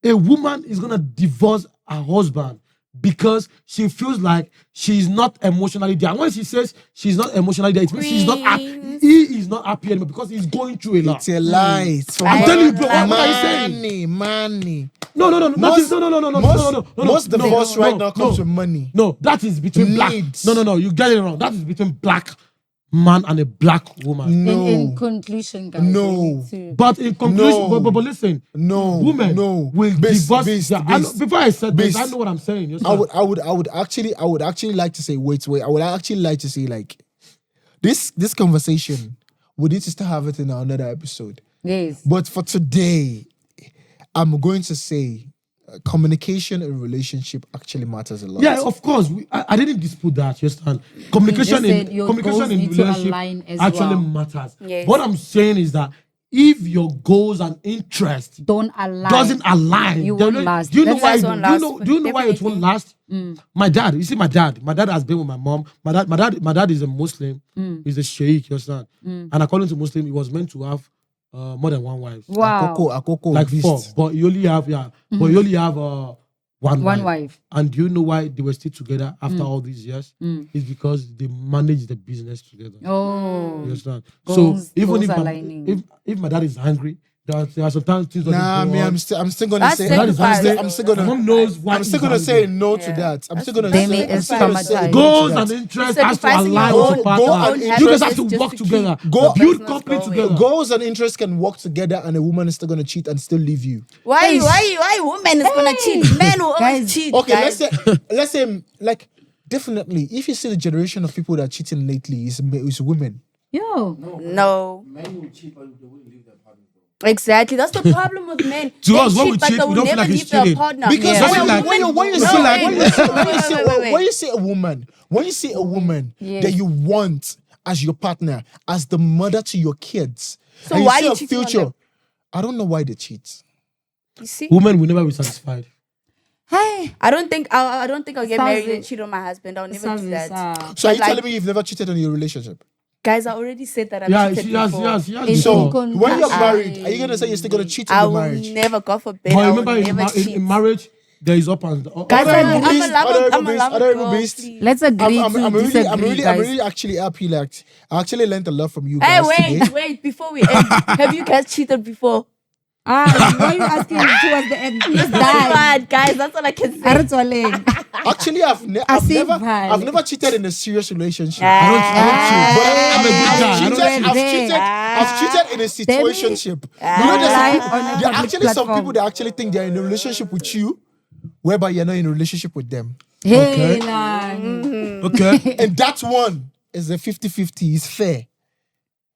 a woman is gonna divorce her husband because she feels like she's not emotionally there. And when she says she's not emotionally there, it means she's not happy. He is not happy anymore because he's going through a lot. It's a lie. It's for I'm telling you, bro. What are you saying? Money. No. Most divorce right now comes with money. No, that is between Needs. black. No, you get it wrong. That is between black man and a black woman. No. In conclusion, guys. No. we need to- But in conclusion, No. but listen, No. women No. will Beast, divorce. beast, I know- beast. before I said this, Beast. I know what I'm saying. You I understand? would actually like to say, wait. I would actually like to say, like, this conversation, we need to still have it in another episode. Yes. But for today, I'm going to say communication in relationship actually matters a lot. Yeah, of course. I didn't dispute that. You understand? Communication You just said your goals in need to relationship align as actually well. matters. Yes. What I'm saying is that if your goals and interests Don't align. doesn't align, You then won't last. Do you know That why? just won't last. Do you know why it won't last? My dad. You see, my dad has been with my mom. My dad is a Muslim. He's a sheikh. You understand? And according to Muslim, he was meant to have more than one wife, Wow. Akoko, like beast. 4. But you only have one One wife. wife. And do you know why they were still together after all these years? It's because they managed the business together. Oh. You understand? Goals- so even goals if aligning. if my dad is angry, There are sometimes things that Nah, go me, on. I'm still gonna That's say. sacrifice. I'm still gonna. Mom knows what I'm still is gonna happening. say no to that. I'm still gonna Demi say. is I'm still gonna say traumatized. no to Goals that. and interest has to Sacrificing align your with own- your partner. go and own You guys have happiness to just work to together. keep Go- Build business company going. together. Goals and interests can work together, and a woman is still gonna cheat and still leave you. Why woman is gonna cheat? Men will always Guys. cheat. Okay, guys. let's say, like, definitely, if you see the generation of people that are cheating lately, is women. Yo. No. Men will cheat, but they wouldn't leave their partner. Exactly. That's the problem with men. To They us, when we but cheat, they we will don't feel never like it's leave their cheating. partner. Because Yeah. when you No, see wait, when you see a woman Yes. that you want as your partner, as the mother to your kids, So and why see you a cheating on future, them? I don't know why they cheat. You see? Women will never be satisfied. Hey. I don't think I'll get married and Service. cheat on my husband. I'll never do Service, that. So are you But, like, telling me you've never cheated on your relationship? Guys, I already said that I've Yeah, cheated she has before. It's So before. Con- when you're I- married, are you gonna say you're still gonna cheat in I the will marriage? never, God forbid, But I will remember, never cheat. in marriage, there is up and down. Guys, Honorable I'm a beast, lover, honorable I'm a beast, lover honorable girl, beast. please. Let's agree to disagree, I'm guys. really actually happy. Like, I actually learned a lot from you Hey, guys today. wait, before we end, have you guys cheated before? Why are you asking towards the end? Let's That's die. bad, guys, that's all I can say. Arutwaleng. Actually, I've Asif never Vale. cheated in a serious relationship. I don't cheat. But I'm a good guy. I don't cheat. I've cheated in a situationship. You know, Lying on a there are public actually some platform. people that actually think they're in a relationship with you, whereby you're not in a relationship with them. Hey, Okay. nah. Okay. And that one is a 50-50. It's fair.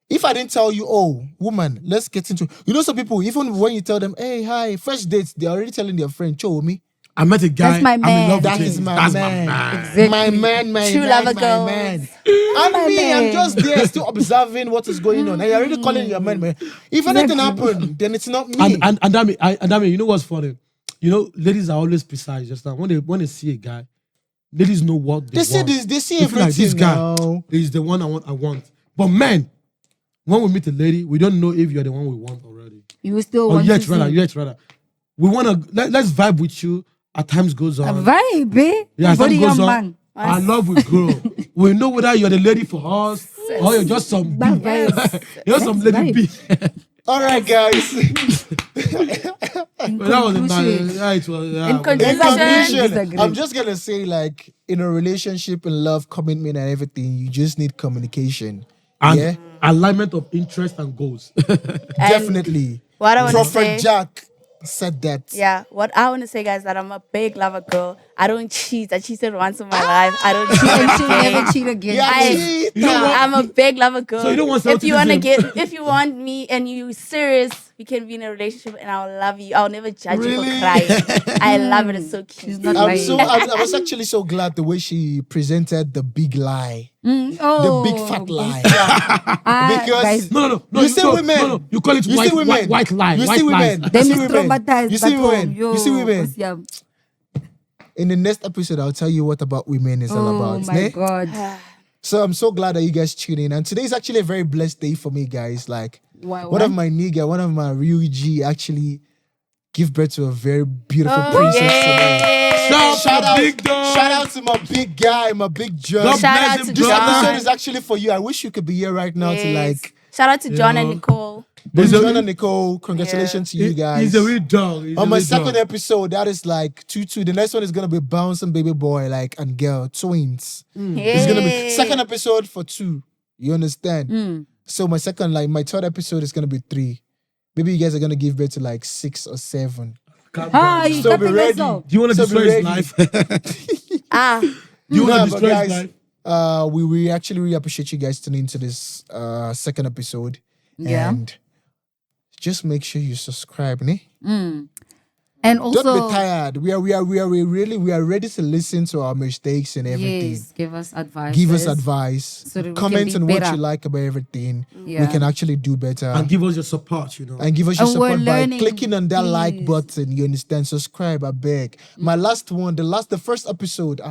If I didn't tell you, oh, woman, let's get into... You know some people, even when you tell them, hey, hi, first dates, they're already telling their friend, show me. I met a guy. That's my I'm in man. love with That him. is my That's man. my man. Exactly. My man, my True man, lover my girls. man. And My me, I'm man. just there still observing what is going on. And you're already calling your man, man. If anything happened, then it's not me. And Dami, you know what's funny? You know, ladies are always precise. Just now, when they see a guy, ladies know what they They see want. this, they see They feel like this everything guy now. is the one I want. But men, when we meet a lady, we don't know if you're the one we want already. You still Or want yet to rather, see. yet rather. We want to let's vibe with you. As times goes A on, vibe, eh? yeah, as Body time goes young on, man. our love will grow. We know whether you're the lady for us or you're just some That B. vibe. You're some lady B. All right, guys. In But that was a conclusion. nice. Yeah, it was. Yeah, In In conclusion- conclusion, Disagree. I'm just gonna say, like, in a relationship, in love, commitment, and everything, you just need communication. and yeah, alignment of interest and goals. definitely. What I want to Prophet say, Jack said that. yeah, what I want to say, guys, that I'm a big lover girl. I don't cheat. I cheated once in my life. I don't cheat. And she'll again. never cheat again. Yeah, I- cheat. You know what? I'm a big lover girl. So you don't want if you want to self-criticism? get, if you want me and you serious, we can be in a relationship and I'll love you. I'll never judge you Really? for crying. I love it. It's so cute. She's not I'm lying. I was actually so glad the way she presented the big lie, the Oh, big fat lie. Because guys, No. you see women. No. You call it You white, see women. white lie. You white see lies. women. them see is women. traumatized. You see back women. home. Yo, You see women. yeah. In the next episode, I'll tell you what about women is all Oh about. my ne? God. So I'm so glad that you guys tune in. And today is actually a very blessed day for me, guys. Like, Why- one of my nigga, one of my real G actually give birth to a very beautiful Oh, princess yeah. today. Shout out, big dog. shout out to my big guy, my big John. God Shout bless out him, to This John. episode is actually for you. I wish you could be here right now to Yes. like. Shout out to John and know. Nicole. But He's a- John and Nicole, congratulations to you guys. He's a real dog. He's On a my real second dog. episode, that is like 2-2. The next one is gonna be bouncing baby boy, like, and girl, twins. It's gonna be Yay. second episode for 2. You understand? So my third episode is gonna be 3. Maybe you guys are gonna give birth to like 6 or 7. Ah, you So be tapping ready. myself. Do you want to So be destroy his ready. life? Ah, Do you want Nah, to but destroy guys, his life? we actually really appreciate you guys tuning into this second episode. Yeah. And just make sure you subscribe, ne? And Don't also, be tired. We are ready to listen to our mistakes and everything. yes, give us advice. Give us advice. So that we Comment can on be what better. you like about everything. We Yeah. can actually do better. And give us your support, you know. And give us your And we're support by learning, clicking on that like please. button. You understand? Subscribe, I beg. My last one, the first episode.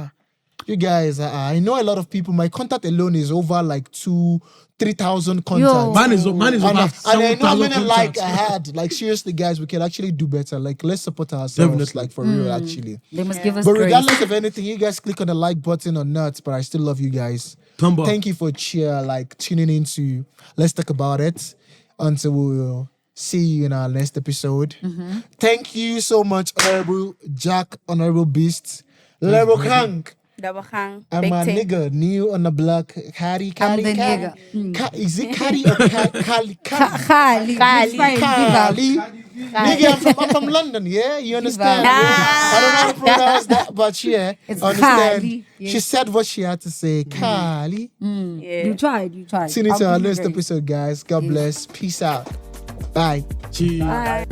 You guys, I know a lot of people. My contact alone is over like 3,000 contacts. Mine is And over I know how 7,000 many like contacts. I had. Like seriously, guys, we can actually do better. Like let's support ourselves. Definitely. Like for real, actually. They must give us But grace. regardless of anything, you guys click on the like button or not. But I still love you guys. Tumble. Thank you for tuning into Let's Talk About It. Until See you in our next episode. Thank you so much, Honorable Jack, Honorable Beast, Honorable Kang. Dabahang. And my nigga, new on the block, Kari. I'm the nigga. Is it Kari or Kali? Kali. Kali. It's fine, Kali. give Nigga, I'm from London, yeah? You understand? up. Yeah? I don't know how to pronounce that, but yeah, It's understand. Kali, yes. She said what she had to say. Kali. Yeah. You tried. Tune into I'll our give you next grace. episode, guys. God bless. Peace out. Bye. Cheers. Bye.